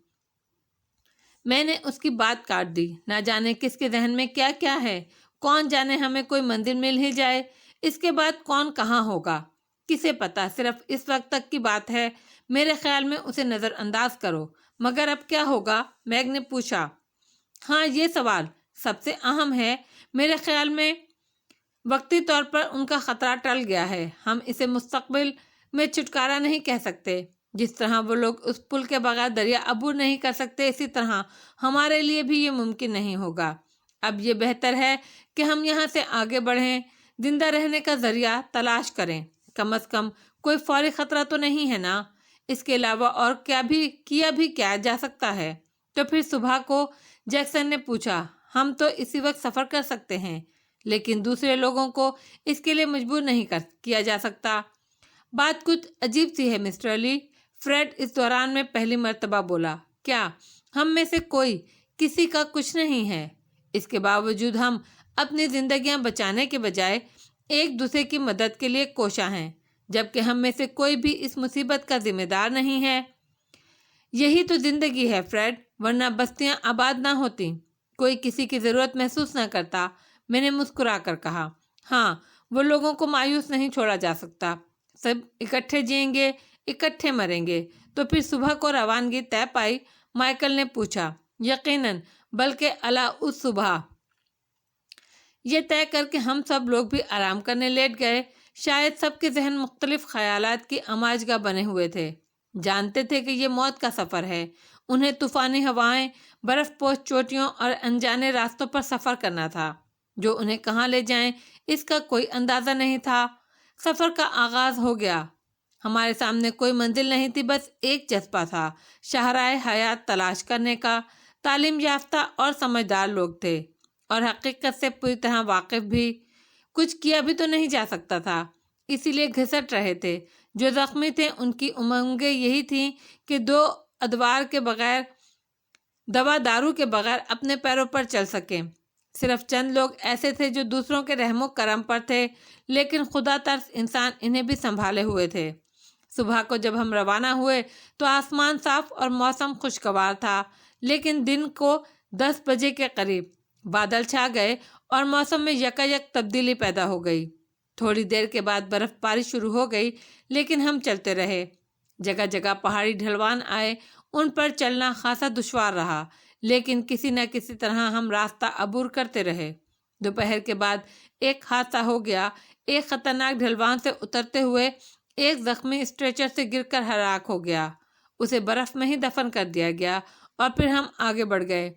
میں نے اس کی بات کاٹ دی۔ نہ جانے کس کے ذہن میں کیا کیا ہے، کون جانے ہمیں کوئی منزل مل ہی جائے، اس کے بعد کون کہاں ہوگا، کسے پتا؟ صرف اس وقت تک کی بات ہے، میرے خیال میں اسے نظر انداز کرو۔ مگر اب کیا ہوگا؟ میگ نے پوچھا۔ ہاں یہ سوال سب سے اہم ہے۔ میرے خیال میں وقتی طور پر ان کا خطرہ ٹل گیا ہے۔ ہم اسے مستقبل میں چھٹکارا نہیں کہہ سکتے، جس طرح وہ لوگ اس پل کے بغیر دریا عبور نہیں کر سکتے، اسی طرح ہمارے لیے بھی یہ ممکن نہیں ہوگا۔ اب یہ بہتر ہے کہ ہم یہاں سے آگے بڑھیں، زندہ رہنے کا ذریعہ تلاش کریں۔ کم از کم کوئی فوری خطرہ تو نہیں ہے نا؟ اس کے علاوہ اور کیا جا سکتا ہے؟ تو پھر صبح کو جیکسن نے پوچھا، ہم تو اسی وقت سفر کر سکتے ہیں، لیکن دوسرے لوگوں کو اس کے لیے مجبور نہیں کیا جا سکتا۔ بات کچھ عجیب سی ہے مسٹر علی، فریڈ اس دوران میں پہلی مرتبہ بولا۔ کیا ہم میں سے کوئی کسی کا کچھ نہیں ہے؟ اس کے باوجود ہم اپنی زندگیاں بچانے کے بجائے ایک دوسرے کی مدد کے لیے کوشاں ہیں، جبکہ ہم میں سے کوئی بھی اس مصیبت کا ذمہ دار نہیں ہے۔ یہی تو زندگی ہے فریڈ، ورنہ بستیاں آباد نہ ہوتی، کوئی کسی کی ضرورت محسوس نہ کرتا۔ میں نے مسکرا کر کہا، ہاں، وہ لوگوں کو مایوس نہیں چھوڑا جا سکتا، سب اکٹھے جئیں گے، اکٹھے مریں گے۔ تو پھر صبح کو روانگی طے پائی؟ مائیکل نے پوچھا۔ یقیناً، بلکہ اعلیٰ اس صبح یہ طے کر کے ہم سب لوگ بھی آرام کرنے لیٹ گئے۔ شاید سب کے ذہن مختلف خیالات کی آماجگاہ بنے ہوئے تھے، جانتے تھے کہ یہ موت کا سفر ہے۔ انہیں طوفانی ہوائیں، برف پوش چوٹیوں اور انجانے راستوں پر سفر کرنا تھا، جو انہیں کہاں لے جائیں اس کا کوئی اندازہ نہیں تھا۔ سفر کا آغاز ہو گیا۔ ہمارے سامنے کوئی منزل نہیں تھی، بس ایک جذبہ تھا، شاہراہ حیات تلاش کرنے کا۔ تعلیم یافتہ اور سمجھدار لوگ تھے، اور حقیقت سے پوری طرح واقف بھی۔ کچھ کیا بھی تو نہیں جا سکتا تھا، اسی لیے گھسٹ رہے تھے۔ جو زخمی تھے ان کی امنگیں یہی تھیں کہ دو ادوار کے بغیر، دوا دارو کے بغیر اپنے پیروں پر چل سکیں۔ صرف چند لوگ ایسے تھے جو دوسروں کے رحم و کرم پر تھے، لیکن خدا ترس انسان انہیں بھی سنبھالے ہوئے تھے۔ صبح کو جب ہم روانہ ہوئے تو آسمان صاف اور موسم خوشگوار تھا، لیکن دن کو 10 بجے کے قریب بادل چھا گئے اور موسم میں یکایک تبدیلی پیدا ہو گئی۔ تھوڑی دیر کے بعد برف باری شروع ہو گئی، لیکن ہم چلتے رہے۔ جگہ جگہ پہاڑی ڈھلوان آئے، ان پر چلنا خاصا دشوار رہا، لیکن کسی نہ کسی طرح ہم راستہ عبور کرتے رہے۔ دوپہر کے بعد ایک حادثہ ہو گیا۔ ایک خطرناک ڈھلوان سے اترتے ہوئے ایک زخمی اسٹریچر سے گر کر ہلاک ہو گیا۔ اسے برف میں ہی دفن کر دیا گیا، اور پھر ہم آگے بڑھ گئے۔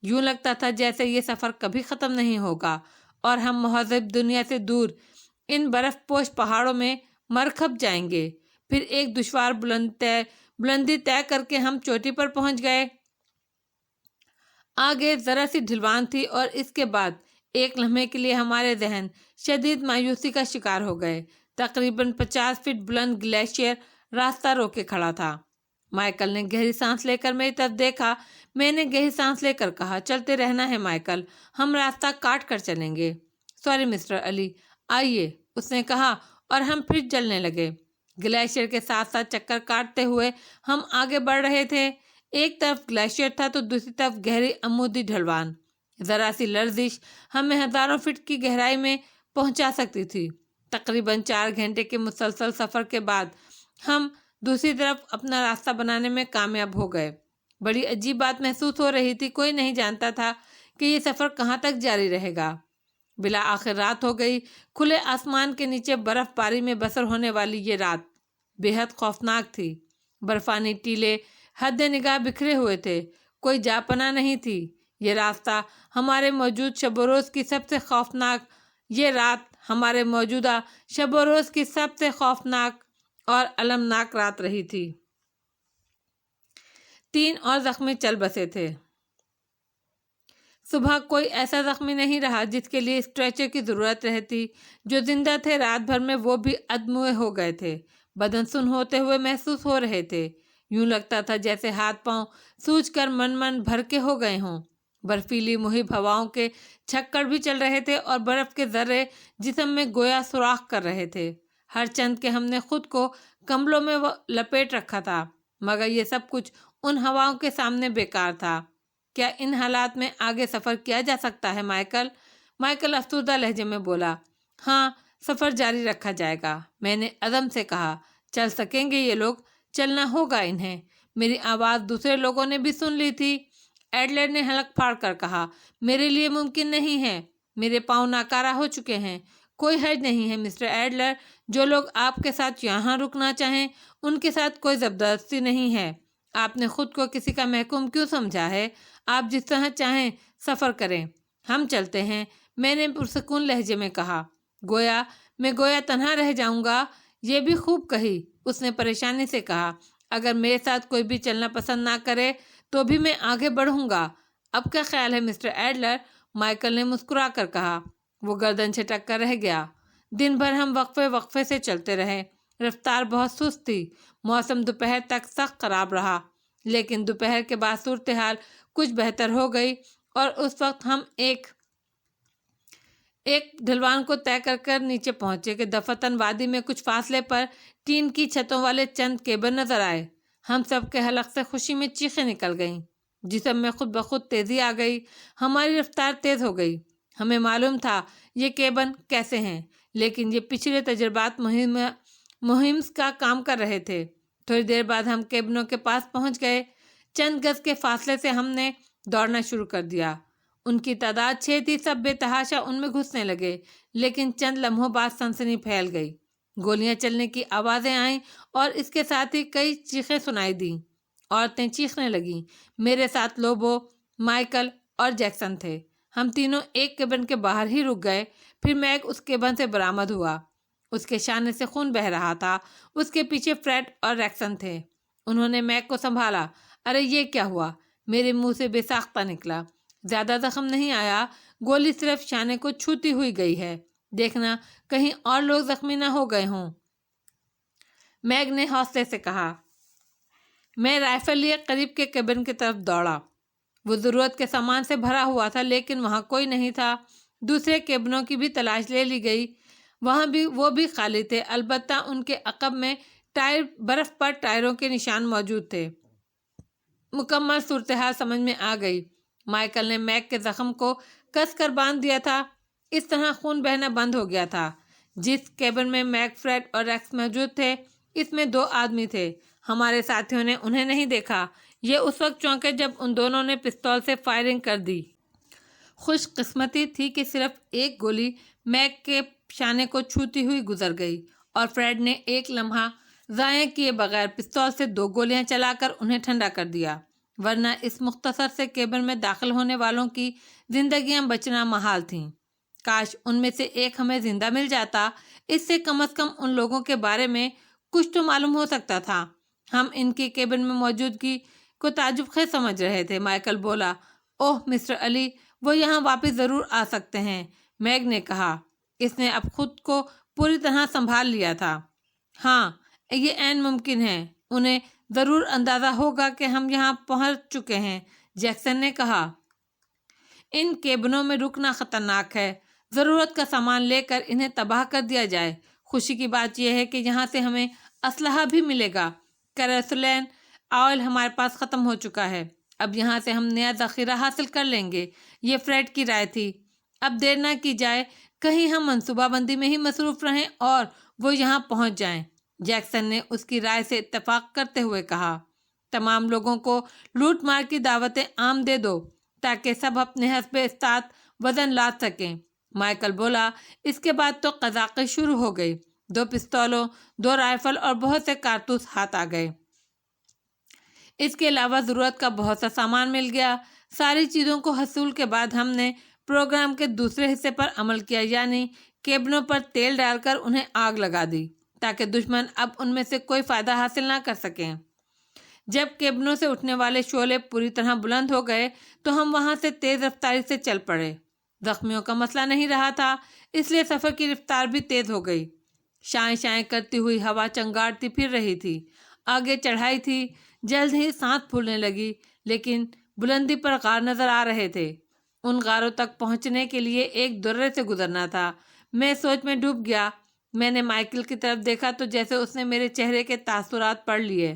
یوں لگتا تھا جیسے یہ سفر کبھی ختم نہیں ہوگا، اور ہم مہذب دنیا سے دور ان برف پوش پہاڑوں میں مر کھپ جائیں گے۔ پھر ایک دشوار بلندی طے کر کے ہم چوٹی پر پہنچ گئے۔ آگے ذرا سی ڈھلوان تھی، اور اس کے بعد ایک لمحے کے لیے ہمارے ذہن شدید مایوسی کا شکار ہو گئے۔ تقریباً 50 فٹ بلند گلیشیئر راستہ روکے کھڑا تھا۔ مائیکل نے گہری سانس لے کر میری طرف دیکھا۔ میں نے گہری سانس لے کر کہا، چلتے رہنا ہے مائیکل، ہم راستہ کاٹ کر چلیں گے۔ سوری مسٹر علی، آئیے، اس نے کہا، اور ہم پھر چلنے لگے۔ گلیشیئر کے ساتھ ساتھ چکر کاٹتے ہوئے ہم آگے بڑھ رہے تھے۔ ایک طرف گلیشیئر تھا تو دوسری طرف گہری عمودی ڈھلوان۔ ذرا سی لرزش ہمیں ہزاروں فٹ کی گہرائی میں پہنچا سکتی تھی۔ تقریباً 4 گھنٹے کے مسلسل سفر کے بعد ہم دوسری طرف اپنا راستہ بنانے میں کامیاب ہو گئے۔ بڑی عجیب بات محسوس ہو رہی تھی، کوئی نہیں جانتا تھا کہ یہ سفر کہاں تک جاری رہے گا۔ بالآخر رات ہو گئی۔ کھلے آسمان کے نیچے برف باری میں بسر ہونے والی یہ رات بے حد خوفناک تھی۔ برفانی ٹیلے حد نگاہ بکھرے ہوئے تھے، کوئی جا پناہ نہیں تھی۔ یہ راستہ ہمارے موجود شب و روز کی سب سے خوفناک یہ رات ہمارے موجودہ شب و روز کی سب سے خوفناک اور المناک رات رہی تھی۔ 3 اور زخمی چل بسے تھے۔ صبح کوئی ایسا زخمی نہیں رہا جس کے لیے اسٹریچر کی ضرورت رہتی۔ جو زندہ تھے رات بھر میں وہ بھی ادموئے ہو گئے تھے، بدن سن ہوتے ہوئے محسوس ہو رہے تھے۔ یوں لگتا تھا جیسے ہاتھ پاؤں سوج کر من بھر کے ہو گئے ہوں۔ برفیلی مہب ہواؤں کے چھکڑ بھی چل رہے تھے، اور برف کے ذرے جسم میں گویا سوراخ کر رہے تھے۔ ہر چند کہ ہم نے خود کو کمبلوں میں لپیٹ رکھا تھا، مگر یہ سب کچھ ان ہواؤں کے سامنے بیکار تھا۔ کیا ان حالات میں آگے سفر کیا جا سکتا ہے مائیکل؟ مائیکل افسردہ لہجے میں بولا۔ ہاں، سفر جاری رکھا جائے گا، میں نے عزم سے کہا۔ چل سکیں گے یہ لوگ؟ چلنا ہوگا انہیں۔ میری آواز دوسرے لوگوں نے بھی سن لی تھی۔ ایڈلر نے حلق پھاڑ کر کہا، میرے لیے ممکن نہیں ہے، میرے پاؤں ناکارہ ہو چکے ہیں۔ کوئی حرج نہیں ہے مسٹر ایڈلر، جو لوگ آپ کے ساتھ یہاں رکنا چاہیں ان کے ساتھ کوئی زبردستی نہیں ہے۔ آپ نے خود کو کسی کا محکوم کیوں سمجھا ہے؟ آپ جس طرح چاہیں سفر کریں، ہم چلتے ہیں، میں نے پرسکون لہجے میں کہا۔ میں گویا تنہا رہ جاؤں گا؟ یہ بھی خوب کہی، اس نے پریشانی سے کہا۔ اگر میرے ساتھ کوئی بھی چلنا پسند نہ کرے تو بھی میں آگے بڑھوں گا۔ اب کیا خیال ہے مسٹر ایڈلر؟ مائیکل نے مسکرا کر کہا۔ وہ گردن جھٹک کر رہ گیا۔ دن بھر ہم وقفے سے چلتے رہے۔ رفتار بہت سست تھی۔ موسم دوپہر تک سخت خراب رہا، لیکن دوپہر کے بعد صورتحال کچھ بہتر ہو گئی اور اس وقت ہم ایک ڈھلوان کو طے کر نیچے پہنچے کہ دفتن وادی میں کچھ فاصلے پر ٹین کی چھتوں والے چند کیبن نظر آئے۔ ہم سب کے حلق سے خوشی میں چیخیں نکل گئیں، جسم میں خود بخود تیزی آ گئی، ہماری رفتار تیز ہو گئی۔ ہمیں معلوم تھا یہ کیبن کیسے ہیں، لیکن یہ پچھلے تجربات مہم کا کام کر رہے تھے۔ تھوڑی دیر بعد ہم کیبنوں کے پاس پہنچ گئے۔ چند گز کے فاصلے سے ہم نے دوڑنا شروع کر دیا۔ ان کی تعداد 6 تھی۔ سب بے تحاشا ان میں گھسنے لگے، لیکن چند لمحوں بعد سنسنی پھیل گئی۔ گولیاں چلنے کی آوازیں آئیں اور اس کے ساتھ ہی کئی چیخیں سنائی دیں۔ عورتیں چیخنے لگیں۔ میرے ساتھ لوبو، مائیکل اور جیکسن تھے۔ ہم تینوں ایک کیبن کے باہر ہی رک گئے۔ پھر میک اس کیبن سے برآمد ہوا۔ اس کے شانے سے خون بہہ رہا تھا۔ اس کے پیچھے فریڈ اور ریکسن تھے۔ انہوں نے میک کو سنبھالا۔ ارے یہ کیا ہوا؟ میرے منہ سے بے ساختہ نکلا۔ زیادہ زخم نہیں آیا، گولی صرف شانے کو چھوتی ہوئی گئی ہے، دیکھنا کہیں اور لوگ زخمی نہ ہو گئے ہوں، میگ نے حوصلے سے کہا۔ میں رائفل لیے قریب کے کیبن کی طرف دوڑا۔ وہ ضرورت کے سامان سے بھرا ہوا تھا، لیکن وہاں کوئی نہیں تھا۔ دوسرے کیبنوں کی بھی تلاش لے لی گئی، وہ بھی خالی تھے، البتہ ان کے عقب میں برف پر ٹائروں کے نشان موجود تھے۔ مکمل صورتحال سمجھ میں آ گئی۔ مائیکل نے میک کے زخم کو کس کر باندھ دیا تھا، اس طرح خون بہنا بند ہو گیا تھا۔ جس کیبن میں میک، فریڈ اور ریکس موجود تھے، اس میں 2 آدمی تھے۔ ہمارے ساتھیوں نے انہیں نہیں دیکھا۔ یہ اس وقت چونکے جب ان دونوں نے پستول سے فائرنگ کر دی۔ خوش قسمتی تھی کہ صرف ایک گولی میک کے شانے کو چھوتی ہوئی گزر گئی اور فریڈ نے ایک لمحہ ضائع کیے بغیر پستول سے 2 گولیاں چلا کر انہیں ٹھنڈا کر دیا، ورنہ اس مختصر سے کیبن میں داخل ہونے والوں کی زندگیاں بچنا محال تھیں۔ کاش ان میں سے ایک ہمیں زندہ مل جاتا، اس سے کم از کم ان لوگوں کے بارے میں کچھ تو معلوم ہو سکتا تھا۔ ہم ان کی کیبن میں موجودگی کو تعجب خیز سمجھ رہے تھے۔ مائیکل بولا، اوہ مسٹر علی، وہ یہاں واپس ضرور آ سکتے ہیں، میگ نے کہا۔ اس نے اب خود کو پوری طرح سنبھال لیا تھا۔ ہاں، یہ عین ممکن ہے، انہیں ضرور اندازہ ہوگا کہ ہم یہاں پہنچ چکے ہیں، جیکسن نے کہا۔ ان کیبنوں میں رکنا خطرناک ہے، ضرورت کا سامان لے کر انہیں تباہ کر دیا جائے۔ خوشی کی بات یہ ہے کہ یہاں سے ہمیں اسلحہ بھی ملے گا۔ کیروسلین آئل ہمارے پاس ختم ہو چکا ہے، اب یہاں سے ہم نیا ذخیرہ حاصل کر لیں گے۔ یہ فریڈ کی رائے تھی۔ اب دیر نہ کی جائے، کہیں ہم منصوبہ بندی میں ہی مصروف رہیں اور وہ یہاں پہنچ جائیں۔ جیکسن نے اس کی رائے سے اتفاق کرتے ہوئے کہا۔ تمام لوگوں کو لوٹ مار کی دعوتیں عام دے دو تاکہ سب اپنے حسب استطاعت وزن لاد سکیں، مائیکل بولا۔ اس کے بعد تو قزاقیں شروع ہو گئی۔ 2 پستولوں، 2 رائفل اور بہت سے کارتوس ہاتھ آ گئے۔ اس کے علاوہ ضرورت کا بہت سا سامان مل گیا۔ ساری چیزوں کو حصول کے بعد ہم نے پروگرام کے دوسرے حصے پر عمل کیا، یعنی کیبنوں پر تیل ڈال کر انہیں آگ لگا دی تاکہ دشمن اب ان میں سے کوئی فائدہ حاصل نہ کر سکیں۔ جب کیبنوں سے اٹھنے والے شعلے پوری طرح بلند ہو گئے تو ہم وہاں سے تیز رفتاری سے چل پڑے۔ زخمیوں کا مسئلہ نہیں رہا تھا، اس لیے سفر کی رفتار بھی تیز ہو گئی۔ شائیں شائیں کرتی ہوئی ہوا چنگاڑتی پھر رہی تھی۔ آگے چڑھائی تھی، جلد ہی سانس پھولنے لگی، لیکن بلندی پر غار نظر آ رہے تھے۔ ان غاروں تک پہنچنے کے لیے ایک درے سے گزرنا تھا۔ میں سوچ میں ڈوب گیا۔ میں نے مائیکل کی طرف دیکھا تو جیسے اس نے میرے چہرے کے تاثرات پڑھ لیے۔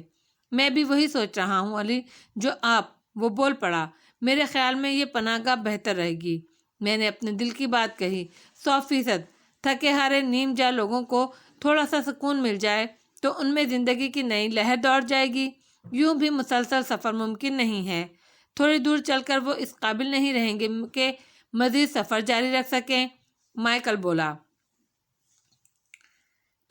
میں بھی وہی سوچ رہا ہوں علی جو آپ، وہ بول پڑا۔ میرے خیال میں یہ پناہ گاہ بہتر رہے گی۔ میں نے اپنے دل کی بات کہی۔ 100% تھکے ہارے نیم جا لوگوں کو تھوڑا سا سکون مل جائے تو ان میں زندگی کی نئی لہر دوڑ جائے گی۔ یوں بھی مسلسل سفر ممکن نہیں ہے۔ تھوڑی دور چل کر وہ اس قابل نہیں رہیں گے کہ مزید سفر جاری رکھ سکیں، مائیکل بولا۔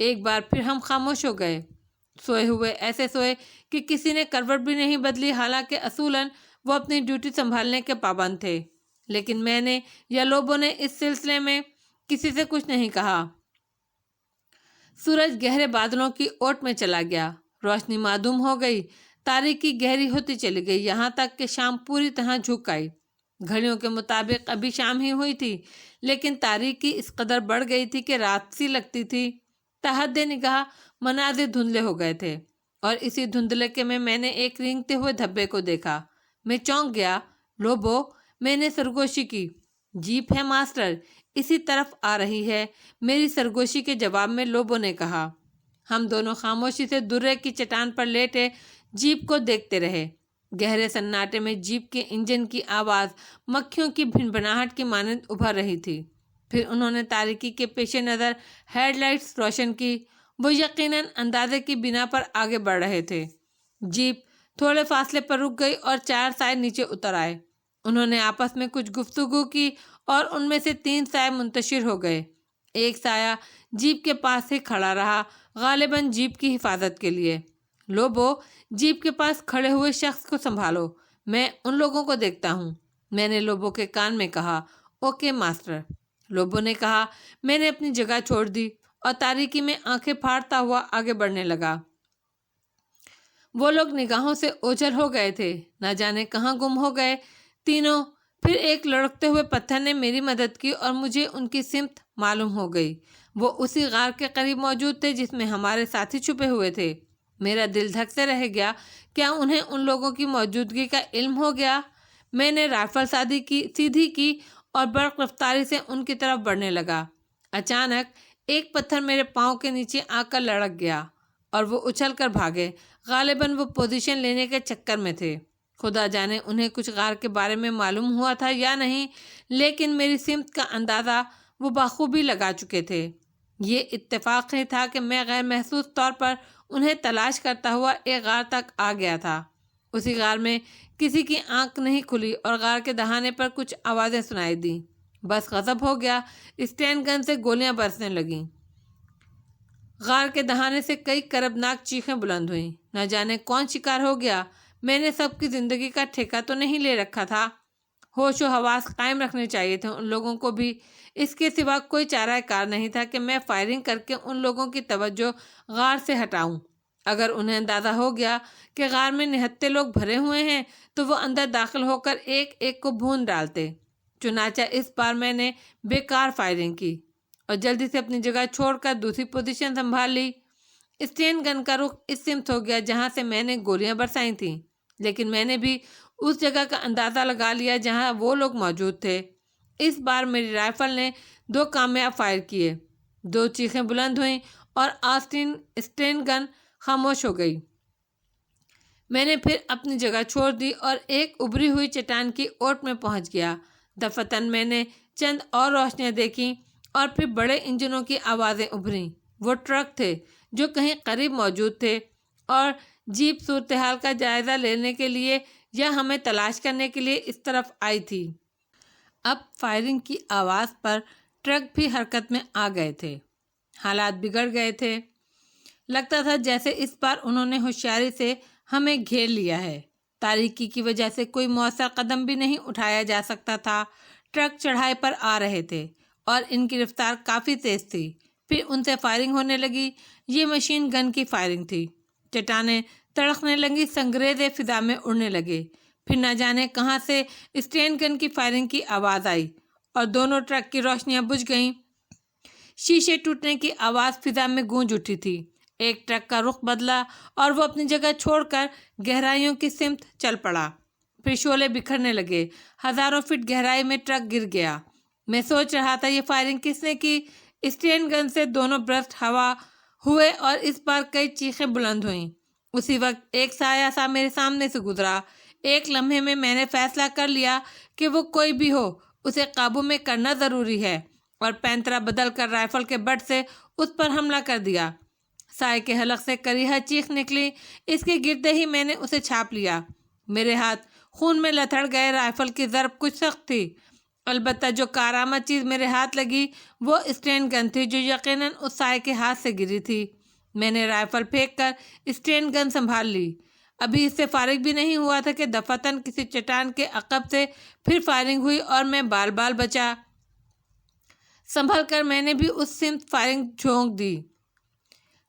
ایک بار پھر ہم خاموش ہو گئے، سوئے ہوئے ایسے سوئے کہ کسی نے کروٹ بھی نہیں بدلی، حالانکہ اصولاً وہ اپنی ڈیوٹی سنبھالنے کے پابند تھے، لیکن میں نے یا لوبو نے اس سلسلے میں کسی سے کچھ نہیں کہا۔ سورج گہرے بادلوں کی اوٹ میں چلا گیا، روشنی معدوم ہو گئی، تاریکی گہری ہوتی چلی گئی، یہاں تک کہ شام پوری طرح جھک آئی۔ گھڑیوں کے مطابق ابھی شام ہی ہوئی تھی، لیکن تاریکی اس قدر بڑھ گئی تھی کہ رات سی لگتی تھی۔ تحت نگاہ مناظر دھندلے ہو گئے تھے، اور اسی دھندلے میں نے ایک رینگتے ہوئے دھبے کو دیکھا۔ میں چونک گیا۔ لوبو، میں نے سرگوشی کی۔ جیپ ہے ماسٹر، اسی طرف آ رہی ہے، میری سرگوشی کے جواب میں لوبو نے کہا۔ ہم دونوں خاموشی سے درے کی چٹان پر لیٹے جیپ کو دیکھتے رہے۔ گہرے سناٹے میں جیپ کے انجن کی آواز مکھیوں کی بھنبھناہٹ کی مانند ابھر رہی تھی۔ پھر انہوں نے تاریکی کے پیش نظر ہیڈ لائٹس روشن کی۔ وہ یقیناً اندازے کی بنا پر آگے بڑھ رہے تھے۔ جیپ تھوڑے فاصلے پر رک گئی اور 4 سائے نیچے اتر آئے۔ انہوں نے آپس میں کچھ گفتگو کی اور ان میں سے 3 سائے منتشر ہو گئے۔ ایک سایہ جیپ کے پاس ہی کھڑا رہا، غالباً جیپ کی حفاظت کے لیے۔ لوبو، جیپ کے پاس کھڑے ہوئے شخص کو سنبھالو، میں ان لوگوں کو دیکھتا ہوں، میں نے لوبو کے کان میں کہا۔ اوکے ماسٹر، لوبو نے کہا۔ میں نے اپنی جگہ چھوڑ دی اور تاریکی میں آنکھیں پھاڑتا ہوا آگے بڑھنے لگا۔ وہ لوگ نگاہوں سے اوجھل ہو گئے تھے، نہ جانے کہاں گم ہو گئے تینوں۔ پھر ایک لڑکتے ہوئے پتھر نے میری مدد کی اور مجھے ان کی سمت معلوم ہو گئی۔ وہ اسی غار کے قریب موجود تھے جس میں ہمارے ساتھی چھپے ہوئے تھے۔ میرا دل دھک سے رہ گیا، کیا انہیں ان لوگوں کی موجودگی کا علم ہو گیا؟ میں نے رائفل سیدھی کی اور برق رفتاری سے ان کی طرف بڑھنے لگا۔ اچانک ایک پتھر میرے پاؤں کے نیچے آ کر لڑک گیا اور وہ اچھل کر بھاگے۔ غالباً وہ پوزیشن لینے کے چکر میں تھے۔ خدا جانے انہیں کچھ غار کے بارے میں معلوم ہوا تھا یا نہیں، لیکن میری سمت کا اندازہ وہ بخوبی لگا چکے تھے۔ یہ اتفاق ہی تھا کہ میں غیر محسوس طور پر انہیں تلاش کرتا ہوا ایک غار تک آ گیا تھا۔ اسی غار میں کسی کی آنکھ نہیں کھلی اور غار کے دہانے پر کچھ آوازیں سنائی دیں۔ بس غضب ہو گیا، اسٹین گن سے گولیاں برسنے لگیں۔ غار کے دہانے سے کئی کربناک چیخیں بلند ہوئیں۔ نہ جانے کون شکار ہو گیا۔ میں نے سب کی زندگی کا ٹھیکہ تو نہیں لے رکھا تھا۔ ہوش و حواس قائم رکھنے چاہیے تھے ان لوگوں کو بھی۔ اس کے سوا کوئی چارہ کار نہیں تھا کہ میں فائرنگ کر کے ان لوگوں کی توجہ غار سے ہٹاؤں۔ اگر انہیں اندازہ ہو گیا کہ غار میں نہتے لوگ بھرے ہوئے ہیں تو وہ اندر داخل ہو کر ایک ایک کو بھون ڈالتے۔ چنانچہ اس بار میں نے بیکار فائرنگ کی اور جلدی سے اپنی جگہ چھوڑ کر دوسری پوزیشن سنبھال لی۔ اسٹین گن کا رخ اس سمت ہو گیا جہاں سے میں نے گولیاں برسائی تھیں، لیکن میں نے بھی اس جگہ کا اندازہ لگا لیا جہاں وہ لوگ موجود تھے۔ اس بار میری رائفل نے 2 کامیاب فائر کیے۔ 2 چیخیں بلند ہوئیں اور اسٹین گن خاموش ہو گئی۔ میں نے پھر اپنی جگہ چھوڑ دی اور ایک ابھری ہوئی چٹان کی اوٹ میں پہنچ گیا۔ دفعتاً میں نے چند اور روشنیاں دیکھیں اور پھر بڑے انجنوں کی آوازیں ابھریں۔ وہ ٹرک تھے جو کہیں قریب موجود تھے، اور جیپ صورتحال کا جائزہ لینے کے لیے یا ہمیں تلاش کرنے کے لیے اس طرف آئی تھی۔ اب فائرنگ کی آواز پر ٹرک بھی حرکت میں آ گئے تھے۔ حالات بگڑ گئے تھے۔ لگتا تھا جیسے اس بار انہوں نے ہوشیاری سے ہمیں گھیر لیا ہے۔ تاریکی کی وجہ سے کوئی مؤثر قدم بھی نہیں اٹھایا جا سکتا تھا۔ ٹرک چڑھائی پر آ رہے تھے اور ان کی رفتار کافی تیز تھی۔ پھر ان سے فائرنگ ہونے لگی۔ یہ مشین گن کی فائرنگ تھی۔ چٹانیں تڑکنے لگیں، سنگریزے فضا میں اڑنے لگے۔ پھر نہ جانے کہاں سے اسٹین گن کی فائرنگ کی آواز آئی اور دونوں ٹرک کی روشنیاں بجھ گئیں۔ شیشے ٹوٹنے کی آواز فضا میں گونج اٹھی تھی۔ ایک ٹرک کا رخ بدلا اور وہ اپنی جگہ چھوڑ کر گہرائیوں کی سمت چل پڑا۔ پھر شعلے بکھرنے لگے۔ ہزاروں فٹ گہرائی میں ٹرک گر گیا۔ میں سوچ رہا تھا یہ فائرنگ کس نے کی؟ اسٹین گن سے دونوں برسٹ ہوا ہوئے اور اس بار کئی چیخیں بلند ہوئیں۔ اسی وقت ایک سایہ سا میرے سامنے سے گزرا۔ ایک لمحے میں نے فیصلہ کر لیا کہ وہ کوئی بھی ہو اسے قابو میں کرنا ضروری ہے، اور پینترا بدل کر رائفل کے بٹ سے اس پر حملہ کر دیا۔ سائے کے حلق سے کریہا چیخ نکلی۔ اس کے گرتے ہی میں نے اسے چھاپ لیا۔ میرے ہاتھ خون میں لتھڑ گئے۔ رائفل کی ضرب کچھ سخت تھی البتہ جو کارآمد چیز میرے ہاتھ لگی وہ اسٹین گن تھی جو یقیناً اس سائے کے ہاتھ سے گری تھی۔ میں نے رائفل پھینک کر اسٹین گن سنبھال لی۔ ابھی اس سے فارغ بھی نہیں ہوا تھا کہ دفعتاً کسی چٹان کے عقب سے پھر فائرنگ ہوئی اور میں بال بال بچا۔ سنبھل کر میں نے بھی اس سمت فائرنگ جھونک دی۔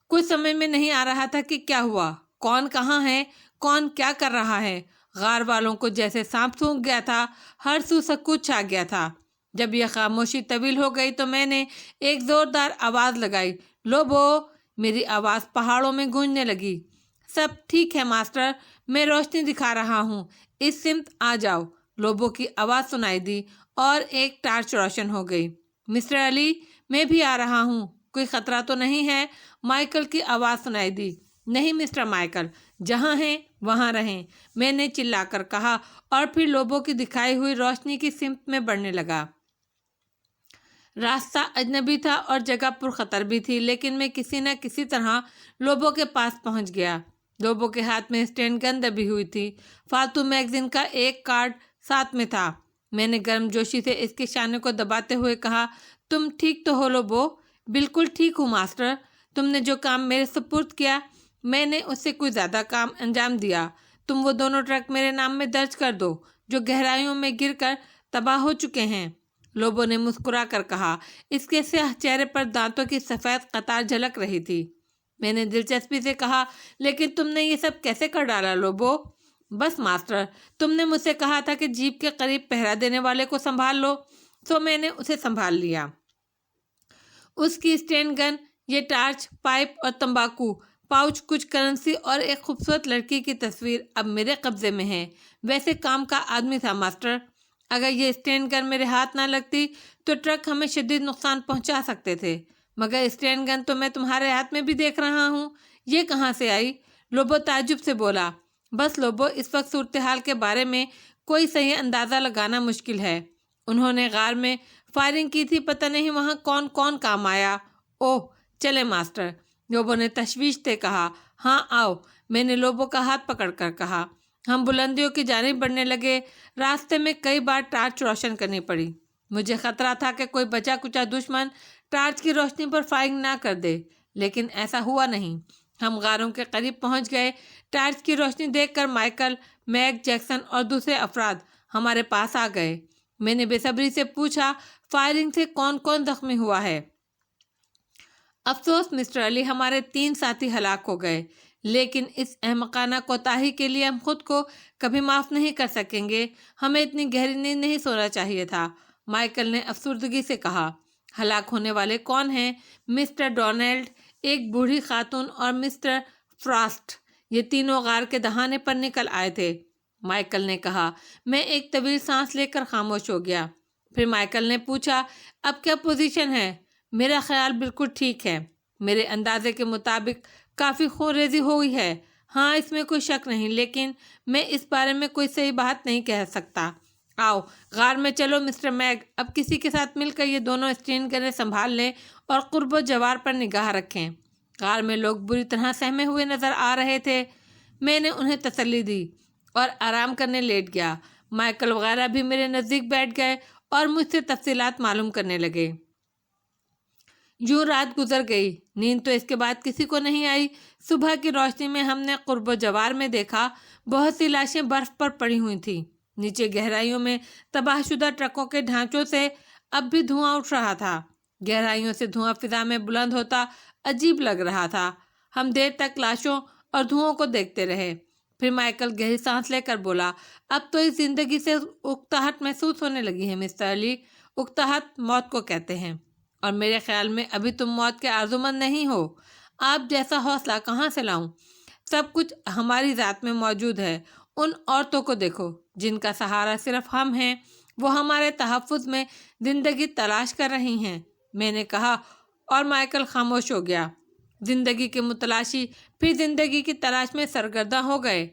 کچھ سمجھ میں نہیں آ رہا تھا کہ کیا ہوا، کون کہاں ہے، کون کیا کر رہا ہے۔ غار والوں کو جیسے سانپ سونگھ گیا تھا، ہر سو سکوت چھا گیا تھا۔ جب یہ خاموشی طویل ہو گئی تو میں نے ایک زوردار آواز لگائی، لوبو! میری آواز پہاڑوں میں گونجنے لگی۔ سب ٹھیک ہے ماسٹر، میں روشنی دکھا رہا ہوں، اس سمت آ جاؤ۔ لوبو کی آواز سنائی دی اور ایک ٹارچ روشن ہو گئی۔ مسٹر علی، میں بھی آ رہا ہوں، کوئی خطرہ تو نہیں ہے؟ مائیکل کی آواز سنائی دی۔ نہیں مسٹر مائیکل، جہاں ہیں وہاں رہیں، میں نے چلا کر کہا اور پھر لوبو کی دکھائی ہوئی روشنی کی سمت میں بڑھنے لگا۔ راستہ اجنبی تھا اور جگہ پر خطر بھی تھی، لیکن میں کسی نہ کسی طرح لوبو کے پاس پہنچ گیا۔ لوبو کے ہاتھ میں اسٹین گن دبی ہوئی تھی، فالتو میگزین کا ایک کارڈ ساتھ میں تھا۔ میں نے گرم جوشی سے اس کے شانے کو دباتے ہوئے کہا، تم ٹھیک تو ہو لوبو؟ بالکل ٹھیک ہوں ماسٹر، تم نے جو کام میرے سپرد کیا میں نے اس سے کوئی زیادہ کام انجام دیا۔ تم وہ دونوں ٹرک میرے نام میں درج کر دو جو گہرائیوں میں گر کر تباہ ہو چکے ہیں۔ لوبو نے مسکرا کر کہا، اس کے سیاہ چہرے پر دانتوں کی سفید قطار جھلک رہی تھی۔ میں نے دلچسپی سے کہا، لیکن تم نے یہ سب کیسے کر ڈالا لوبو؟ بس ماسٹر، تم نے مجھ سے کہا تھا کہ جیپ کے قریب پہرا دینے والے کو سنبھال لو، تو میں نے اسے سنبھال لیا۔ اس کی اسٹین گن، یہ ٹارچ، پائپ اور تمباکو پاؤچ، کچھ کرنسی اور ایک خوبصورت لڑکی کی تصویر اب میرے قبضے میں ہے۔ ویسے کام کا آدمی تھا ماسٹر، اگر یہ اسٹین گن میرے ہاتھ نہ لگتی تو ٹرک ہمیں شدید نقصان پہنچا سکتے تھے، مگر اسٹین گن تو میں تمہارے ہاتھ میں بھی دیکھ رہا ہوں، یہ کہاں سے آئی؟ لوبو تعجب سے بولا۔ بس لوبو، اس وقت صورتحال کے بارے میں کوئی صحیح اندازہ لگانا مشکل ہے۔ انہوں نے غار میں فائرنگ کی تھی، پتہ نہیں وہاں کون کون کام آیا۔ اوہ چلے ماسٹر، لوبو نے تشویش سے کہا۔ ہاں آؤ، میں نے لوبو کا ہاتھ پکڑ کر کہا۔ ہم بلندیوں کی جانب بڑھنے لگے۔ راستے میں کئی بار ٹارچ روشن کرنی پڑی۔ مجھے خطرہ تھا کہ کوئی بچا کچا دشمن ٹارچ کی روشنی پر فائرنگ نہ کر دے، لیکن ایسا ہوا نہیں۔ ہم غاروں کے قریب پہنچ گئے۔ ٹارچ کی روشنی دیکھ کر مائیکل، میگ، جیکسن اور دوسرے افراد ہمارے پاس آ گئے۔ میں نے بے صبری سے پوچھا، فائرنگ سے کون کون زخمی ہوا ہے؟ افسوس مسٹر علی، ہمارے 3 ساتھی ہلاک ہو گئے، لیکن اس احمقانہ کوتاہی کے لیے ہم خود کو کبھی معاف نہیں کر سکیں گے۔ ہمیں اتنی گہری نیند نہیں سونا چاہیے تھا، مائیکل نے افسردگی سے کہا۔ ہلاک ہونے والے کون ہیں؟ مسٹر ڈونلڈ، ایک بوڑھی خاتون اور مسٹر فراسٹ، یہ تینوں غار کے دہانے پر نکل آئے تھے، مائیکل نے کہا۔ میں ایک طویل سانس لے کر خاموش ہو گیا۔ پھر مائیکل نے پوچھا، اب کیا پوزیشن ہے؟ میرا خیال بالکل ٹھیک ہے، میرے اندازے کے مطابق کافی خون ریزی ہوئی ہے، ہاں اس میں کوئی شک نہیں، لیکن میں اس بارے میں کوئی صحیح بات نہیں کہہ سکتا۔ آؤ غار میں چلو مسٹر میگ، اب کسی کے ساتھ مل کر یہ دونوں اسٹین گنیں سنبھال لیں اور قرب و جوار پر نگاہ رکھیں۔ غار میں لوگ بری طرح سہمے ہوئے نظر آ رہے تھے۔ میں نے انہیں تسلی دی اور آرام کرنے لیٹ گیا۔ مائیکل وغیرہ بھی میرے نزدیک بیٹھ گئے اور مجھ سے تفصیلات معلوم کرنے لگے۔ یوں رات گزر گئی، نیند تو اس کے بعد کسی کو نہیں آئی۔ صبح کی روشنی میں ہم نے قرب و جوار میں دیکھا، بہت سی لاشیں برف پر پڑی ہوئی تھیں۔ نیچے گہرائیوں میں تباہ شدہ ٹرکوں کے ڈھانچوں سے اب بھی دھواں اٹھ رہا تھا۔ گہرائیوں سے دھواں فضا میں بلند ہوتا عجیب لگ رہا تھا۔ ہم دیر تک لاشوں اور دھوؤں کو دیکھتے رہے۔ پھر مائیکل گہری سانس لے کر بولا، اب تو اس زندگی سے اکتاہٹ محسوس ہونے لگی ہے مسٹر علی۔ اکتاہٹ موت کو کہتے ہیں، اور میرے خیال میں ابھی تم موت کے آرزومند نہیں ہو۔ آپ جیسا حوصلہ کہاں سے لاؤں؟ سب کچھ ہماری ذات میں موجود ہے۔ ان عورتوں کو دیکھو جن کا سہارا صرف ہم ہیں، وہ ہمارے تحفظ میں زندگی تلاش کر رہی ہیں، میں نے کہا، اور مائیکل خاموش ہو گیا۔ زندگی کے متلاشی پھر زندگی کی تلاش میں سرگرداں ہو گئے۔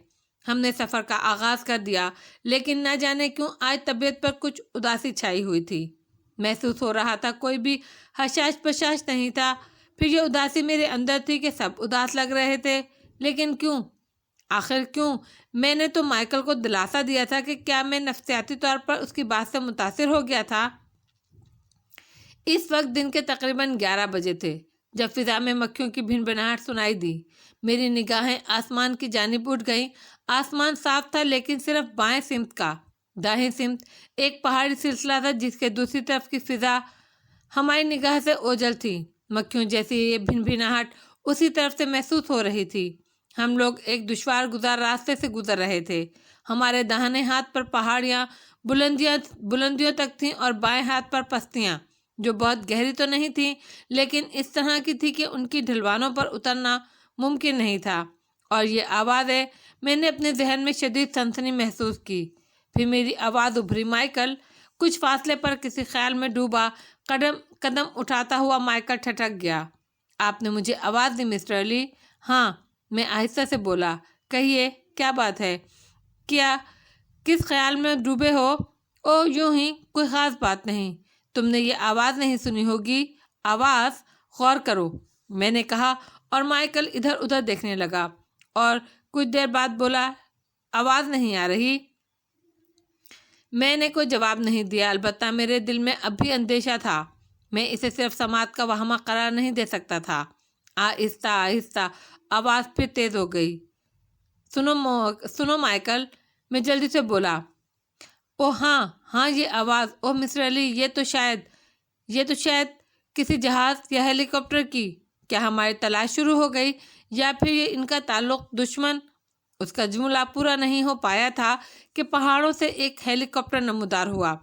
ہم نے سفر کا آغاز کر دیا، لیکن نہ جانے کیوں آج طبیعت پر کچھ اداسی چھائی ہوئی تھی۔ محسوس ہو رہا تھا کوئی بھی حشاش پشاش نہیں تھا۔ پھر یہ اداسی میرے اندر تھی کہ سب اداس لگ رہے تھے، لیکن کیوں؟ آخر کیوں؟ میں نے تو مائیکل کو دلاسا دیا تھا کہ کیا میں نفسیاتی طور پر اس کی بات سے متاثر ہو گیا تھا؟ اس وقت دن کے تقریباً 11 بجے تھے جب فضا میں مکھیوں کی بھنبھناہٹ سنائی دی۔ میری نگاہیں آسمان کی جانب اٹھ گئیں۔ آسمان صاف تھا لیکن صرف بائیں سمت کا۔ دائیں سمت ایک پہاڑی سلسلہ تھا جس کے دوسری طرف کی فضا ہماری نگاہ سے اوجھل تھی۔ مکھیوں جیسی یہ بھنبھناہٹ اسی طرف سے محسوس ہو رہی تھی۔ ہم لوگ ایک دشوار گزار راستے سے گزر رہے تھے۔ ہمارے داہنے ہاتھ پر پہاڑیاں بلندیوں تک تھیں اور بائیں ہاتھ پر پستیاں جو بہت گہری تو نہیں تھیں لیکن اس طرح کی تھی کہ ان کی ڈھلوانوں پر اترنا ممکن نہیں تھا۔ اور یہ آوازیں، میں نے اپنے ذہن میں شدید سنسنی محسوس کی۔ پھر میری آواز ابھری، مائیکل! کچھ فاصلے پر کسی خیال میں ڈوبا قدم اٹھاتا ہوا مائیکل ٹھٹک گیا۔ آپ نے مجھے آواز دی مسٹر علی؟ ہاں، میں آہستہ سے بولا۔ کہیے، کیا بات ہے؟ کس خیال میں ڈوبے ہو؟ او یوں ہی، کوئی خاص بات نہیں۔ تم نے یہ آواز نہیں سنی ہوگی۔ آواز؟ غور کرو، میں نے کہا اور مائیکل ادھر ادھر دیکھنے لگا اور کچھ دیر بعد بولا، آواز نہیں آ رہی؟ میں نے کوئی جواب نہیں دیا، البتہ میرے دل میں اب بھی اندیشہ تھا۔ میں اسے صرف سماعت کا وہمہ قرار نہیں دے سکتا تھا۔ آہستہ آہستہ آواز پھر تیز ہو گئی۔ سنو مائیکل، میں جلدی سے بولا۔ او ہاں یہ آواز، او مسٹر علی، یہ تو شاید کسی جہاز یا ہیلی کاپٹر کی۔ کیا ہماری تلاش شروع ہو گئی یا پھر یہ ان کا تعلق دشمن؟ اس کا جملہ پورا نہیں ہو پایا تھا کہ پہاڑوں سے ایک ہیلی کاپٹر نمودار ہوا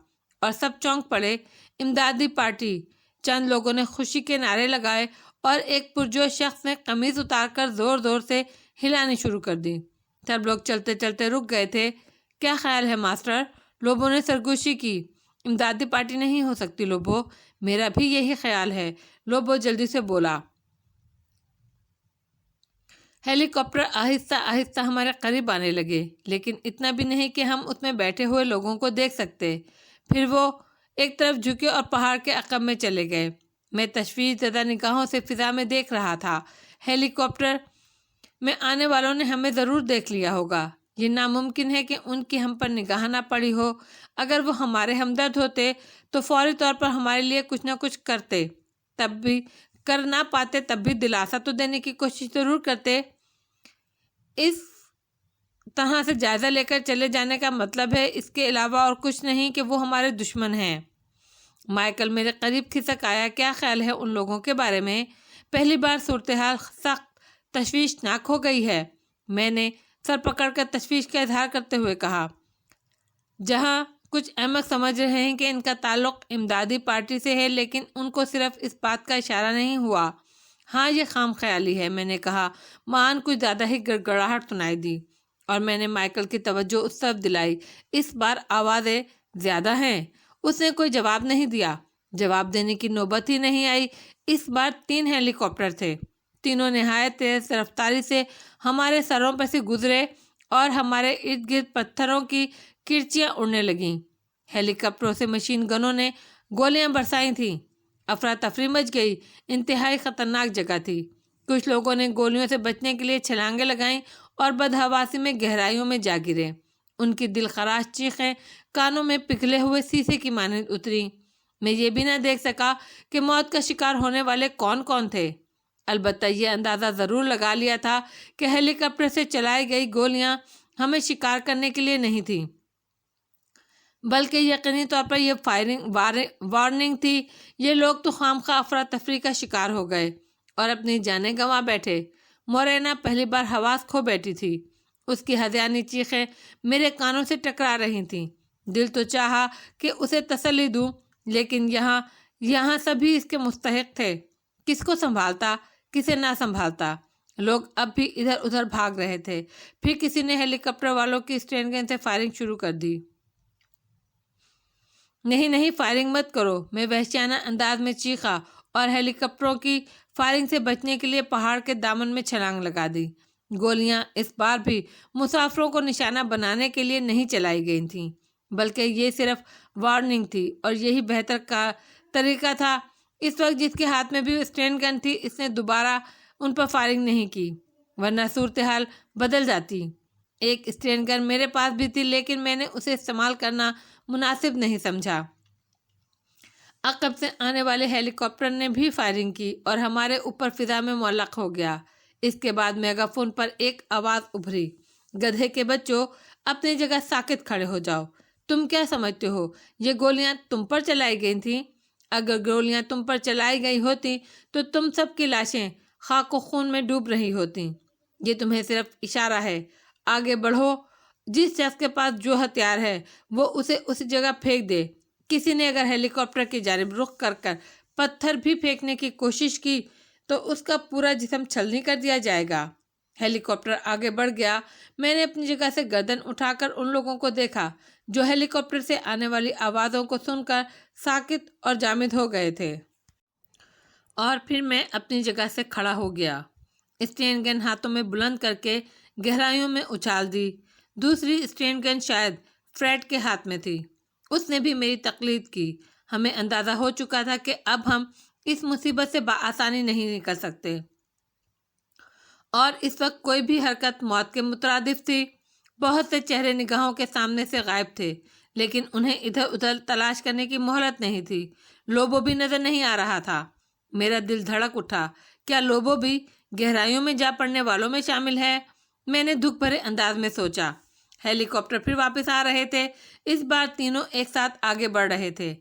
اور سب چونک پڑے۔ امدادی پارٹی! چند لوگوں نے خوشی کے نعرے لگائے اور ایک پرجوش شخص نے قمیض اتار کر زور زور سے ہلانی شروع کر دی۔ سب لوگ چلتے چلتے رک گئے تھے۔ کیا خیال ہے ماسٹر؟ لوبو نے سرگوشی کی۔ امدادی پارٹی نہیں ہو سکتی لوبو، میرا بھی یہی خیال ہے، لوبو جلدی سے بولا۔ ہیلی کاپٹر آہستہ آہستہ ہمارے قریب آنے لگے لیکن اتنا بھی نہیں کہ ہم اس میں بیٹھے ہوئے لوگوں کو دیکھ سکتے۔ پھر وہ ایک طرف جھکے اور پہاڑ کے عقب میں چلے گئے۔ میں تشویش زدہ نگاہوں سے فضا میں دیکھ رہا تھا۔ ہیلی کاپٹر میں آنے والوں نے ہمیں ضرور دیکھ لیا ہوگا۔ یہ ناممکن ہے کہ ان کی ہم پر نگاہ نہ پڑی ہو۔ اگر وہ ہمارے ہمدرد ہوتے تو فوری طور پر ہمارے لیے کچھ نہ کچھ کرتے، تب بھی کر نہ پاتے تب بھی دلاسا تو دینے کی کوشش ضرور کرتے۔ اس طرح سے جائزہ لے کر چلے جانے کا مطلب ہے اس کے علاوہ اور کچھ نہیں کہ وہ ہمارے دشمن ہیں۔ مائیکل میرے قریب کھسک آیا۔ کیا خیال ہے ان لوگوں کے بارے میں؟ پہلی بار صورتحال سخت تشویشناک ہو گئی ہے، میں نے سر پکڑ کر تشویش کا اظہار کرتے ہوئے کہا۔ جہاں کچھ احمق سمجھ رہے ہیں کہ ان کا تعلق امدادی پارٹی سے ہے لیکن ان کو صرف اس بات کا اشارہ نہیں ہوا۔ ہاں یہ خام خیالی ہے، میں نے کہا۔ مان کچھ زیادہ ہی گڑگڑاہٹ سنائی دی اور میں نے مائیکل کی توجہ اس طرف دلائی۔ اس بار آوازیں زیادہ ہیں۔ اس نے کوئی جواب نہیں دیا۔ جواب دینے کی نوبت ہی نہیں آئی۔ اس بار 3 ہیلی کاپٹر تھے۔ تینوں نہایت تیز رفتاری سے ہمارے سروں پر سے گزرے اور ہمارے ارد گرد پتھروں کی کرچیاں اڑنے لگیں۔ ہیلی کاپٹروں سے مشین گنوں نے گولیاں برسائی تھیں۔ افراتفری مچ گئی۔ انتہائی خطرناک جگہ تھی۔ کچھ لوگوں نے گولیوں سے بچنے کے لیے چھلانگیں لگائیں اور بدحواسی میں گہرائیوں میں جا گرے۔ ان کی دل خراش چیخیں کانوں میں پگھلے ہوئے شیشے کی مانند اتری۔ میں یہ بھی نہ دیکھ سکا کہ موت کا شکار ہونے والے کون کون تھے، البتہ یہ اندازہ ضرور لگا لیا تھا کہ ہیلی کاپٹر سے چلائی گئی گولیاں ہمیں شکار کرنے کے لیے نہیں تھیں، بلکہ یقینی طور پر یہ وارننگ تھی۔ یہ لوگ تو خواہ افراتفری کا شکار ہو گئے اور اپنی جانیں گنوا بیٹھے۔ مورینا پہلی بار حواس کھو بیٹھی تھی۔ اس کی ہذیانی چیخیں میرے کانوں سے ٹکرا رہی تھیں۔ دل تو چاہا کہ اسے تسلی دوں لیکن یہاں سبھی اس کے مستحق تھے۔ کس کو سنبھالتا، کسے نہ سنبھالتا۔ لوگ اب بھی ادھر ادھر بھاگ رہے تھے۔ پھر کسی نے ہیلی کاپٹر والوں کی اسٹین گن سے فائرنگ شروع کر دی۔ نہیں فائرنگ مت کرو، میں وحشیانہ انداز میں چیخا اور ہیلی کاپٹروں کی فائرنگ سے بچنے کے لیے پہاڑ کے دامن میں چھلانگ لگا دی۔ گولیاں اس بار بھی مسافروں کو نشانہ بنانے کے لیے نہیں چلائی گئی تھیں، بلکہ یہ صرف وارننگ تھی اور یہی بہتر کا طریقہ تھا۔ اس وقت جس کے ہاتھ میں بھی اسٹین گن تھی اس نے دوبارہ ان پر فائرنگ نہیں کی۔ ورنہ صورتحال بدل جاتی۔ ایک اسٹین گن میرے پاس بھی تھی، لیکن میں نے اسے استعمال کرنا مناسب نہیں سمجھا۔ عقب سے آنے والے ہیلی کاپٹر نے بھی فائرنگ کی اور ہمارے اوپر فضا میں معلق ہو گیا۔ اس کے بعد میگا فون پر ایک آواز ابھری، گدھے کے بچوں، اپنی جگہ ساکت کھڑے ہو جاؤ۔ تم کیا سمجھتے ہو یہ گولیاں تم پر چلائی گئی تھیں؟ اگر گولیاں تم پر چلائی گئی ہوتی تو تم سب کی لاشیں خاک و خون میں ڈوب رہی ہوتی۔ یہ تمہیں صرف اشارہ ہے، آگے بڑھو۔ جس شخص کے پاس جو ہتھیار ہے وہ اسے اسی جگہ پھینک دے۔ کسی نے اگر ہیلی کاپٹر کی جانب رخ کر پتھر بھی پھینکنے کی کوشش کی تو اس کا پورا جسم چھلنی کر دیا جائے گا۔ ہیلی کاپٹر آگے بڑھ گیا۔ میں نے اپنی جگہ سے گردن اٹھا کر ان لوگوں کو دیکھا جو ہیلی کاپٹر سے آنے والی آوازوں کو سن کر ساکت اور جامد ہو گئے تھے، اور پھر میں اپنی جگہ سے کھڑا ہو گیا، اسٹین گن ہاتھوں میں بلند کر کے گہرائیوں میں اچھال دی۔ دوسری اسٹین گن شاید فریڈ کے ہاتھ میں تھی، اس نے بھی میری تقلید کی۔ ہمیں اندازہ ہو چکا تھا کہ اب ہم اس مصیبت سے بآسانی نہیں نکل سکتے، اور اس وقت کوئی بھی حرکت موت کے مترادف تھی۔ بہت سے چہرے نگاہوں کے سامنے سے غائب تھے، لیکن انہیں ادھر ادھر تلاش کرنے کی مہلت نہیں تھی۔ لوبو بھی نظر نہیں آ رہا تھا۔ میرا دل دھڑک اٹھا، کیا لوبو بھی گہرائیوں میں جا پڑنے والوں میں شامل ہے؟ میں نے دکھ بھرے انداز میں سوچا۔ ہیلی کاپٹر پھر واپس آ رہے تھے۔ اس بار تینوں ایک ساتھ آگے بڑھ رہے تھے۔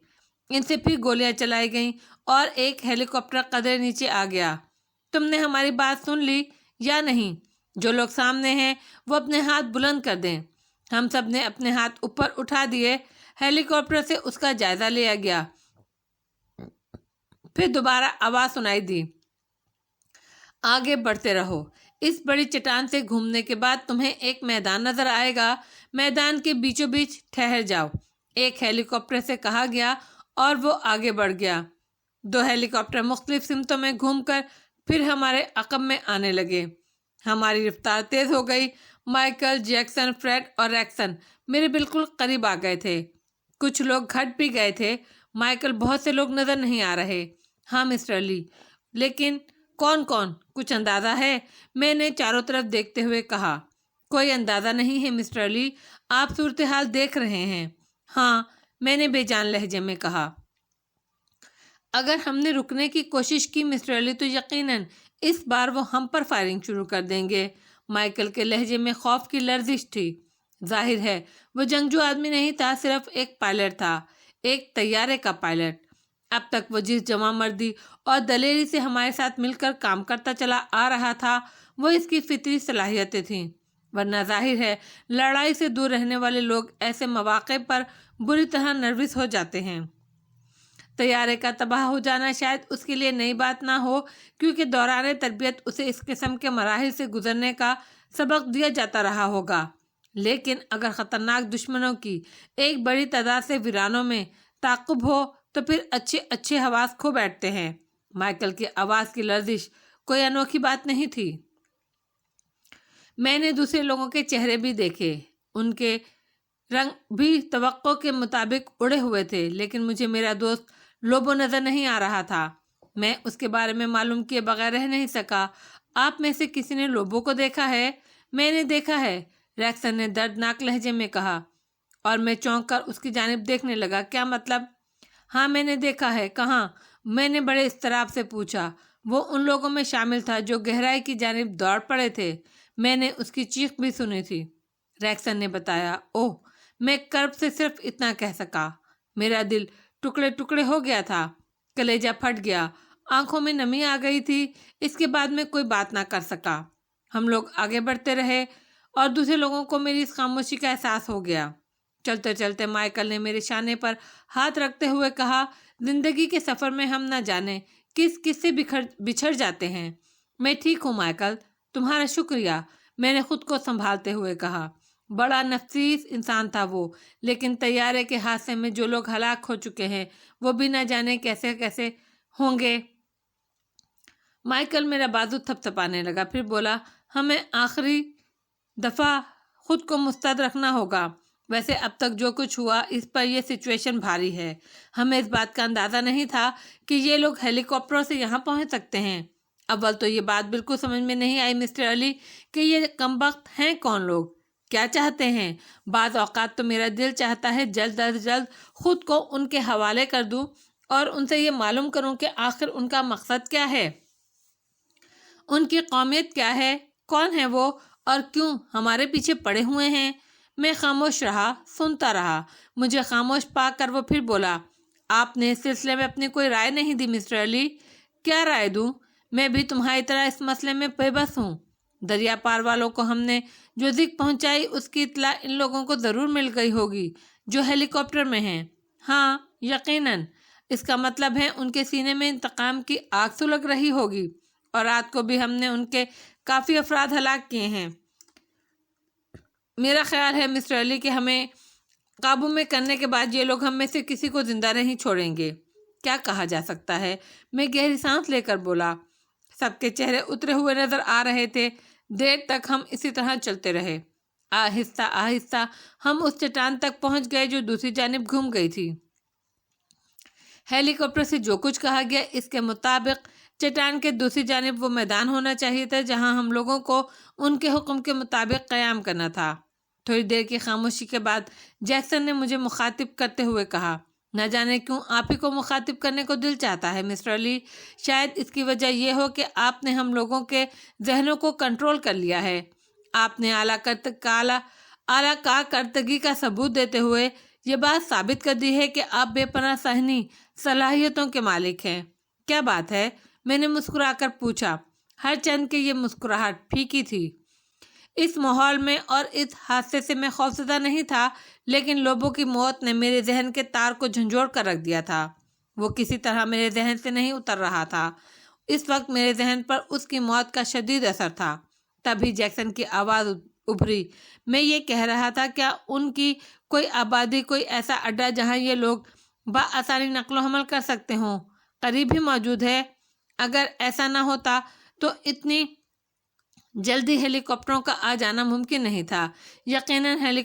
ان سے پھر گولیاں چلائی گئیں اور ایک ہیلی کاپٹر قدرے نیچے آ گیا۔ تم نے ہماری بات سن لی یا نہیں؟ جو لوگ سامنے ہیں وہ اپنے ہاتھ بلند کر دیں۔ ہم سب نے اپنے ہاتھ اوپر اٹھا دیے۔ ہیلی کاپٹر سے اس کا جائزہ لیا گیا۔ پھر دوبارہ آواز سنائی دی، آگے بڑھتے رہو۔ اس بڑی چٹان سے گھومنے کے بعد تمہیں ایک میدان نظر آئے گا، میدان کے بیچوں بیچ ٹھہر جاؤ، ایک ہیلی کاپٹر سے کہا گیا، اور وہ آگے بڑھ گیا۔ دو ہیلی کاپٹر مختلف سمتوں میں گھوم کر پھر ہمارے عقب میں آنے لگے۔ ہماری رفتار تیز ہو گئی۔ مائیکل، جیکسن، فریڈ اور ریکسن میرے بالکل قریب آ گئے تھے۔ کچھ لوگ گھٹ بھی گئے تھے۔ مائیکل، بہت سے لوگ نظر نہیں آ رہے۔ ہاں مسٹر لی، لیکن کون کون؟ کچھ اندازہ ہے؟ میں نے چاروں طرف دیکھتے ہوئے کہا۔ کوئی اندازہ نہیں ہے مسٹر لی، آپ صورتحال دیکھ رہے ہیں۔ ہاں، میں نے بے جان لہجے میں کہا۔ اگر ہم نے رکنے کی کوشش کی مسٹر لی تو یقیناً اس بار وہ ہم پر فائرنگ شروع کر دیں گے۔ مائیکل کے لہجے میں خوف کی لرزش تھی۔ ظاہر ہے وہ جنگجو آدمی نہیں تھا، صرف ایک پائلٹ تھا، ایک طیارے کا پائلٹ۔ اب تک وہ جس جواں مردی اور دلیری سے ہمارے ساتھ مل کر کام کرتا چلا آ رہا تھا وہ اس کی فطری صلاحیتیں تھیں، ورنہ ظاہر ہے لڑائی سے دور رہنے والے لوگ ایسے مواقع پر بری طرح نروس ہو جاتے ہیں۔ طیارے کا تباہ ہو جانا شاید اس کے لیے نئی بات نہ ہو، کیونکہ دوران تربیت اسے اس قسم کے مراحل سے گزرنے کا سبق دیا جاتا رہا ہوگا، لیکن اگر خطرناک دشمنوں کی ایک بڑی تعداد سے ویرانوں میں تعاقب ہو تو پھر اچھے حواس کھو بیٹھتے ہیں۔ مائیکل کی آواز کی لرزش کوئی انوکھی بات نہیں تھی۔ میں نے دوسرے لوگوں کے چہرے بھی دیکھے، ان کے رنگ بھی توقع کے مطابق اڑے ہوئے تھے، لیکن مجھے میرا دوست لوبو نظر نہیں آ رہا تھا۔ میں اس کے بارے میں معلوم کیے بغیر رہ نہیں سکا۔ آپ میں سے کسی نے لوبو کو دیکھا ہے؟ میں نے دیکھا ہے، ریکسن نے دردناک لہجے میں کہا، اور میں چونک کر اس کی جانب دیکھنے لگا۔ کیا مطلب؟ ہاں میں نے دیکھا ہے۔ کہاں؟ میں نے بڑے اضطراب سے پوچھا۔ وہ ان لوگوں میں شامل تھا جو گہرائی کی جانب دوڑ پڑے تھے۔ میں نے اس کی چیخ بھی سنی تھی، ریکسن نے بتایا۔ اوہ، میں کرب سے صرف اتنا کہہ سکا۔ میرا دل ٹکڑے ٹکڑے ہو گیا تھا، کلیجہ پھٹ گیا، آنکھوں میں نمی آ گئی تھی۔ اس کے بعد میں کوئی بات نہ کر سکا۔ ہم لوگ آگے بڑھتے رہے اور دوسرے لوگوں کو میری اس خاموشی کا احساس ہو گیا۔ چلتے چلتے مائیکل نے میرے شانے پر ہاتھ رکھتے ہوئے کہا، زندگی کے سفر میں ہم نہ جانے کس کس سے بچھڑ جاتے ہیں۔ میں ٹھیک ہوں مائیکل، تمہارا شکریہ، میں نے خود کو سنبھالتے ہوئے کہا۔ بڑا نفیس انسان تھا وہ، لیکن طیارے کے حادثے میں جو لوگ ہلاک ہو چکے ہیں وہ بھی نہ جانے کیسے کیسے ہوں گے۔ مائیکل میرا بازو تھپ تھپانے لگا، پھر بولا، ہمیں آخری دفعہ خود کو مستعد رکھنا ہوگا۔ ویسے اب تک جو کچھ ہوا اس پر یہ سچویشن بھاری ہے۔ ہمیں اس بات کا اندازہ نہیں تھا کہ یہ لوگ ہیلی کاپٹروں سے یہاں پہنچ سکتے ہیں۔ اول تو یہ بات بالکل سمجھ میں نہیں آئی مسٹر علی کہ یہ کمبخت ہیں کون لوگ، کیا چاہتے ہیں۔ بعض اوقات تو میرا دل چاہتا ہے جلد از جلد خود کو ان کے حوالے کر دوں اور ان سے یہ معلوم کروں کہ آخر ان کا مقصد کیا ہے، ان کی قومیت کیا ہے، کون ہے وہ، اور کیوں ہمارے پیچھے پڑے ہوئے ہیں۔ میں خاموش رہا، سنتا رہا۔ مجھے خاموش پا کر وہ پھر بولا، آپ نے اس سلسلے میں اپنی کوئی رائے نہیں دی مسٹر علی۔ کیا رائے دوں؟ میں بھی تمہاری طرح اس مسئلے میں بے بس ہوں۔ دریا پار والوں کو ہم نے جو ذکر پہنچائی اس کی اطلاع ان لوگوں کو ضرور مل گئی ہوگی جو ہیلی کاپٹر میں ہیں۔ ہاں یقیناً، اس کا مطلب ہے ان کے سینے میں انتقام کی آگ سلگ رہی ہوگی، اور رات کو بھی ہم نے ان کے کافی افراد ہلاک کیے ہیں۔ میرا خیال ہے مسٹر علی کہ ہمیں قابو میں کرنے کے بعد یہ لوگ ہم میں سے کسی کو زندہ نہیں چھوڑیں گے۔ کیا کہا جا سکتا ہے؟ میں گہری سانس لے کر بولا۔ سب کے چہرے اترے ہوئے نظر آ رہے تھے۔ دیر تک ہم اسی طرح چلتے رہے۔ آہستہ آہستہ ہم اس چٹان تک پہنچ گئے جو دوسری جانب گھوم گئی تھی۔ ہیلی کاپٹر سے جو کچھ کہا گیا اس کے مطابق چٹان کے دوسری جانب وہ میدان ہونا چاہیے تھا جہاں ہم لوگوں کو ان کے حکم کے مطابق قیام کرنا تھا۔ تھوڑی دیر کی خاموشی کے بعد جیکسن نے مجھے مخاطب کرتے ہوئے کہا، نہ جانے کیوں آپ ہی کو مخاطب کرنے کو دل چاہتا ہے مسٹر علی۔ شاید اس کی وجہ یہ ہو کہ آپ نے ہم لوگوں کے ذہنوں کو کنٹرول کر لیا ہے۔ آپ نے اعلیٰ کارکردگی کا ثبوت دیتے ہوئے یہ بات ثابت کر دی ہے کہ آپ بے پناہ ذہنی صلاحیتوں کے مالک ہیں۔ کیا بات ہے؟ میں نے مسکرا کر پوچھا، ہر چند کہ یہ مسکراہٹ پھیکی تھی۔ اس ماحول میں اور اس حادثے سے میں خوفزدہ نہیں تھا، لیکن لوبو کی موت نے میرے ذہن کے تار کو جھنجھوڑ کر رکھ دیا تھا۔ وہ کسی طرح میرے ذہن سے نہیں اتر رہا تھا۔ اس وقت میرے ذہن پر اس کی موت کا شدید اثر تھا۔ تبھی جیکسن کی آواز ابھری۔ میں یہ کہہ رہا تھا، کیا ان کی کوئی آبادی، کوئی ایسا اڈا جہاں یہ لوگ بآسانی نقل و حمل کر سکتے ہوں، قریب ہی موجود ہے؟ اگر ایسا نہ ہوتا تو اتنی جلدی ہیلی کاپٹروں کا آ جانا ممکن نہیں تھا۔ یقیناً ہیلی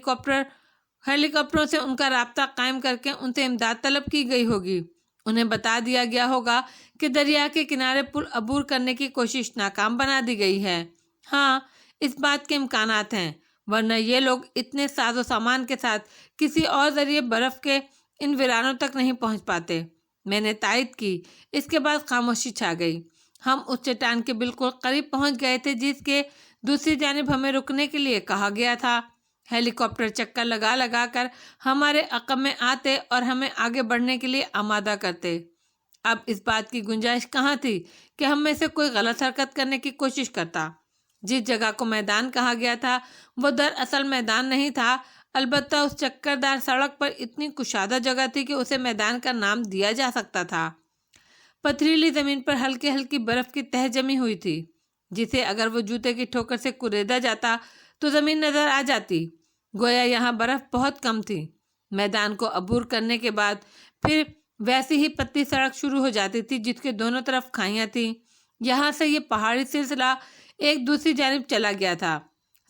کاپٹروں سے ان کا رابطہ قائم کر کے ان سے امداد طلب کی گئی ہوگی۔ انہیں بتا دیا گیا ہوگا کہ دریا کے کنارے پل عبور کرنے کی کوشش ناکام بنا دی گئی ہے۔ ہاں، اس بات کے امکانات ہیں، ورنہ یہ لوگ اتنے ساز و سامان کے ساتھ کسی اور ذریعے برف کے ان ویرانوں تک نہیں پہنچ پاتے۔ میں نے تائید کی۔ اس کے بعد خاموشی چھا گئی۔ ہم اس چٹان کے بالکل قریب پہنچ گئے تھے جس کے دوسری جانب ہمیں رکنے کے لیے کہا گیا تھا۔ ہیلی کاپٹر چکر لگا لگا کر ہمارے عقب میں آتے اور ہمیں آگے بڑھنے کے لیے آمادہ کرتے۔ اب اس بات کی گنجائش کہاں تھی کہ ہم میں سے کوئی غلط حرکت کرنے کی کوشش کرتا۔ جس جگہ کو میدان کہا گیا تھا وہ دراصل میدان نہیں تھا، البتہ اس چکردار سڑک پر اتنی کشادہ جگہ تھی کہ اسے میدان کا نام دیا جا سکتا تھا۔ پتھریلی زمین پر ہلکی ہلکی برف کی تہہ جمی ہوئی تھی، جسے اگر وہ جوتے کی ٹھوکر سے کریدا جاتا تو زمین نظر آ جاتی، گویا یہاں برف بہت کم تھی۔ میدان کو عبور کرنے کے بعد پھر ویسی ہی پتلی سڑک شروع ہو جاتی تھی جس کے دونوں طرف کھائیاں تھیں۔ یہاں سے یہ پہاڑی سلسلہ ایک دوسری جانب چلا گیا تھا۔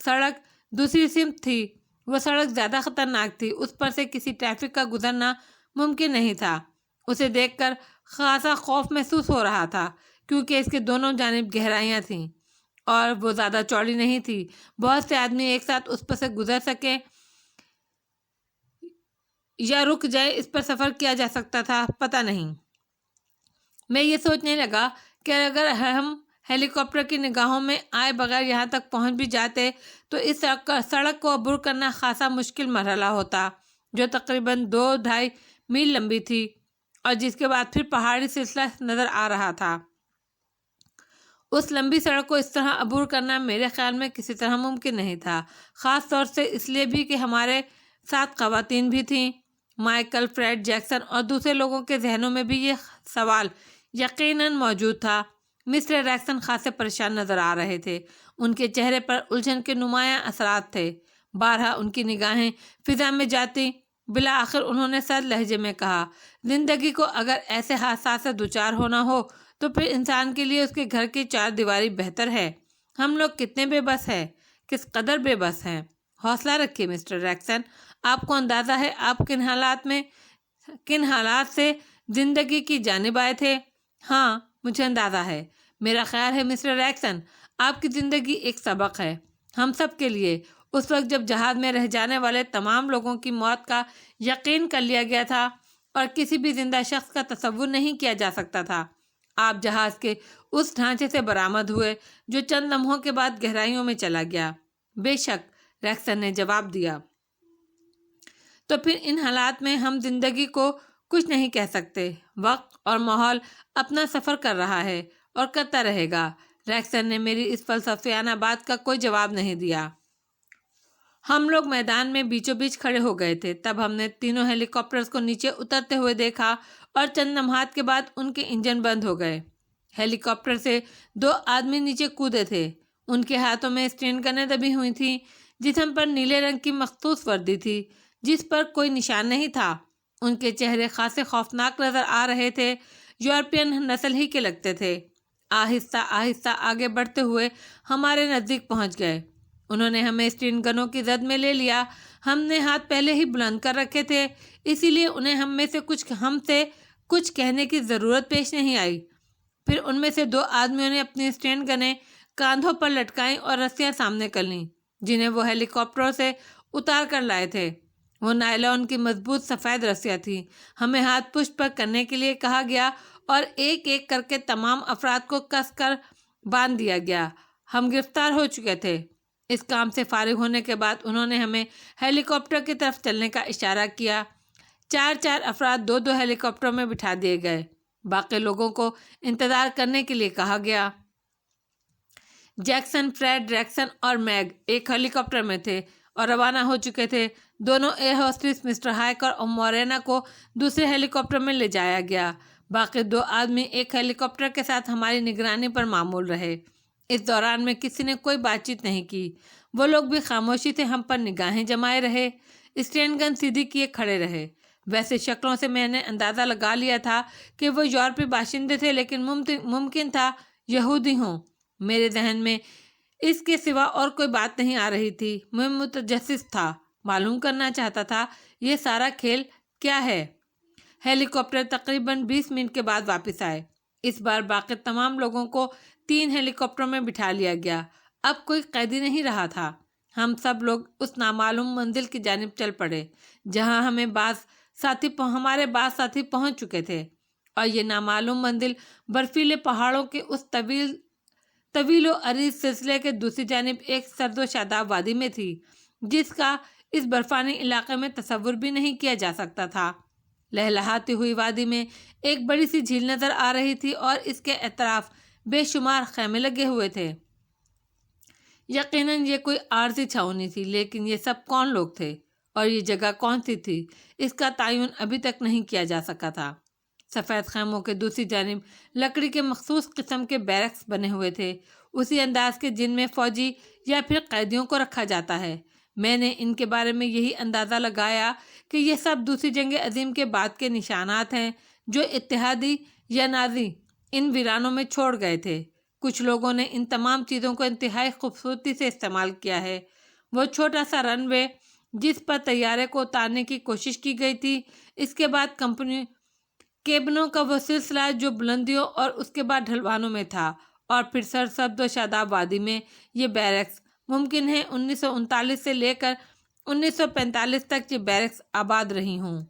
سڑک دوسری سمت تھی۔ وہ سڑک زیادہ خطرناک تھی، اس پر سے کسی ٹریفک کا گزرنا ممکن نہیں تھا۔ اسے دیکھ کر خاصا خوف محسوس ہو رہا تھا، کیونکہ اس کے دونوں جانب گہرائیاں تھیں اور وہ زیادہ چوڑی نہیں تھی۔ بہت سے آدمی ایک ساتھ اس پر سے گزر سکیں یا رک جائے، اس پر سفر کیا جا سکتا تھا، پتہ نہیں۔ میں یہ سوچنے لگا کہ اگر ہم ہیلی کاپٹر کی نگاہوں میں آئے بغیر یہاں تک پہنچ بھی جاتے تو اس سڑک کو عبور کرنا خاصا مشکل مرحلہ ہوتا، جو تقریباً 2-2.5 میل لمبی تھی اور جس کے بعد پھر پہاڑی سلسلہ نظر آ رہا تھا۔ اس لمبی سڑک کو اس طرح عبور کرنا میرے خیال میں کسی طرح ممکن نہیں تھا، خاص طور سے اس لیے بھی کہ ہمارے ساتھ خواتین بھی تھیں۔ مائیکل، فریڈ، جیکسن اور دوسرے لوگوں کے ذہنوں میں بھی یہ سوال یقیناً موجود تھا۔ مسٹر ریکسن خاصے پریشان نظر آ رہے تھے۔ ان کے چہرے پر الجھن کے نمایاں اثرات تھے۔ بارہا ان کی نگاہیں فضا میں جاتی۔ بالآخر انہوں نے سرد لہجے میں کہا، زندگی کو اگر ایسے حادثات سے دوچار ہونا ہو تو پھر انسان کے لیے اس کے گھر کی 4 دیواری بہتر ہے۔ ہم لوگ کتنے بے بس ہیں، کس قدر بے بس ہیں۔ حوصلہ رکھیے مسٹر ریکسن، آپ کو اندازہ ہے آپ کن حالات سے زندگی کی جانب آئے تھے؟ ہاں، مجھے اندازہ ہے۔ میرا خیال ہے مسٹر ریکسن، آپ کی زندگی ایک سبق ہے، ہم سب کے لیے۔ اس وقت جب جہاز میں رہ جانے والے تمام لوگوں کی موت کا یقین کر لیا گیا تھا اور کسی بھی زندہ شخص کا تصور نہیں کیا جا سکتا تھا، آپ جہاز کے اس ڈھانچے سے برآمد ہوئے جو چند لمحوں کے بعد گہرائیوں میں چلا گیا۔ بے شک، ریکسن نے جواب دیا۔ تو پھر ان حالات میں ہم زندگی کو کچھ نہیں کہہ سکتے۔ وقت اور ماحول اپنا سفر کر رہا ہے اور کرتا رہے گا۔ ریکسن نے میری اس فلسفیانہ بات کا کوئی جواب نہیں دیا۔ ہم لوگ میدان میں بیچوں بیچ کھڑے ہو گئے تھے۔ تب ہم نے تینوں ہیلی کاپٹرز کو نیچے اترتے ہوئے دیکھا اور چند لمحات کے بعد ان کے انجن بند ہو گئے۔ ہیلی کاپٹر سے 2 آدمی نیچے کودے تھے۔ ان کے ہاتھوں میں اسٹین گنیں دبی ہوئی تھیں۔ جسم پر نیلے رنگ کی مخصوص وردی تھی جس پر کوئی نشان نہیں تھا۔ ان کے چہرے خاصے خوفناک نظر آ رہے تھے، یورپین نسل ہی کے لگتے تھے۔ آہستہ آہستہ آگے بڑھتے ہوئے ہمارے نزدیک پہنچ گئے۔ انہوں نے ہمیں اسٹین گنوں کی زد میں لے لیا۔ ہم نے ہاتھ پہلے ہی بلند کر رکھے تھے، اسی لیے انہیں ہم سے کچھ کہنے کی ضرورت پیش نہیں آئی۔ پھر ان میں سے 2 آدمیوں نے اپنی اسٹین گنیں کاندھوں پر لٹکائیں اور رسیاں سامنے کر لیں جنہیں وہ ہیلی کاپٹروں سے اتار کر لائے تھے۔ وہ نائلون کی مضبوط سفید رسیاں تھیں۔ ہمیں ہاتھ پشت پر کرنے کے لیے کہا گیا اور ایک ایک کر کے تمام افراد کو کس کر باندھ دیا گیا۔ ہم گرفتار ہو چکے تھے۔ اس کام سے فارغ ہونے کے بعد انہوں نے ہمیں ہیلی کاپٹر کی طرف چلنے کا اشارہ کیا۔ 4 افراد 2 ہیلی کاپٹروں میں بٹھا دیے گئے۔ باقی لوگوں کو انتظار کرنے کے لیے کہا گیا۔ جیکسن، فریڈ، ریکسن اور میگ ایک ہیلی کاپٹر میں تھے اور روانہ ہو چکے تھے۔ دونوں ایئر ہوسٹس مسٹر ہائیکر اور مورینا کو دوسرے ہیلی کاپٹر میں لے جایا گیا۔ باقی 2 آدمی ایک ہیلی کاپٹر کے ساتھ ہماری نگرانی پر معمول رہے۔ اس دوران میں کسی نے کوئی بات چیت نہیں کی۔ وہ لوگ بھی خاموشی سے ہم پر نگاہیں جمائے رہے، اسٹین گن سیدھی کیے کھڑے رہے۔ ویسے شکلوں سے میں نے اندازہ لگا لیا تھا کہ وہ یورپی باشندے تھے، لیکن ممکن تھا یہودی ہوں۔ میرے ذہن میں اس کے سوا اور کوئی بات نہیں آ رہی تھی۔ میں متجسس تھا، معلوم کرنا چاہتا تھا یہ سارا کھیل کیا ہے۔ ہیلی کاپٹر تقریباً 20 منٹ کے بعد واپس آئے۔ اس بار باقی تمام لوگوں کو 3 ہیلی کاپٹروں میں بٹھا لیا گیا۔ اب کوئی قیدی نہیں رہا تھا۔ ہم سب لوگ اس نامعلوم منزل کی جانب چل پڑے جہاں ہمارے بعض ساتھی پہنچ چکے تھے، اور یہ نامعلوم منزل برفیلے پہاڑوں کے اس طویل و عریض سلسلے کے دوسری جانب ایک سرد و شاداب وادی میں تھی جس کا اس برفانی علاقے میں تصور بھی نہیں کیا جا سکتا تھا۔ لہلہاتی ہوئی وادی میں ایک بڑی سی جھیل نظر آ رہی تھی اور اس کے اطراف بے شمار خیمے لگے ہوئے تھے۔ یقیناً یہ کوئی عارضی چھاؤنی تھی، لیکن یہ سب کون لوگ تھے اور یہ جگہ کون سی تھی اس کا تعین ابھی تک نہیں کیا جا سکا تھا۔ سفید خیموں کے دوسری جانب لکڑی کے مخصوص قسم کے بیرکس بنے ہوئے تھے، اسی انداز کے جن میں فوجی یا پھر قیدیوں کو رکھا جاتا ہے۔ میں نے ان کے بارے میں یہی اندازہ لگایا کہ یہ سب دوسری جنگ عظیم کے بعد کے نشانات ہیں جو اتحادی یا نازی ان ویرانوں میں چھوڑ گئے تھے۔ کچھ لوگوں نے ان تمام چیزوں کو انتہائی خوبصورتی سے استعمال کیا ہے۔ وہ چھوٹا سا رن وے جس پر طیارے کو اتارنے کی کوشش کی گئی تھی، اس کے بعد کیبنوں کا وہ سلسلہ جو بلندیوں اور اس کے بعد ڈھلوانوں میں تھا، اور پھر سرسبز و شاداب وادی میں یہ بیرکس۔ ممکن ہے 1939 سے لے کر 1945 تک یہ بیرکس آباد رہی ہوں۔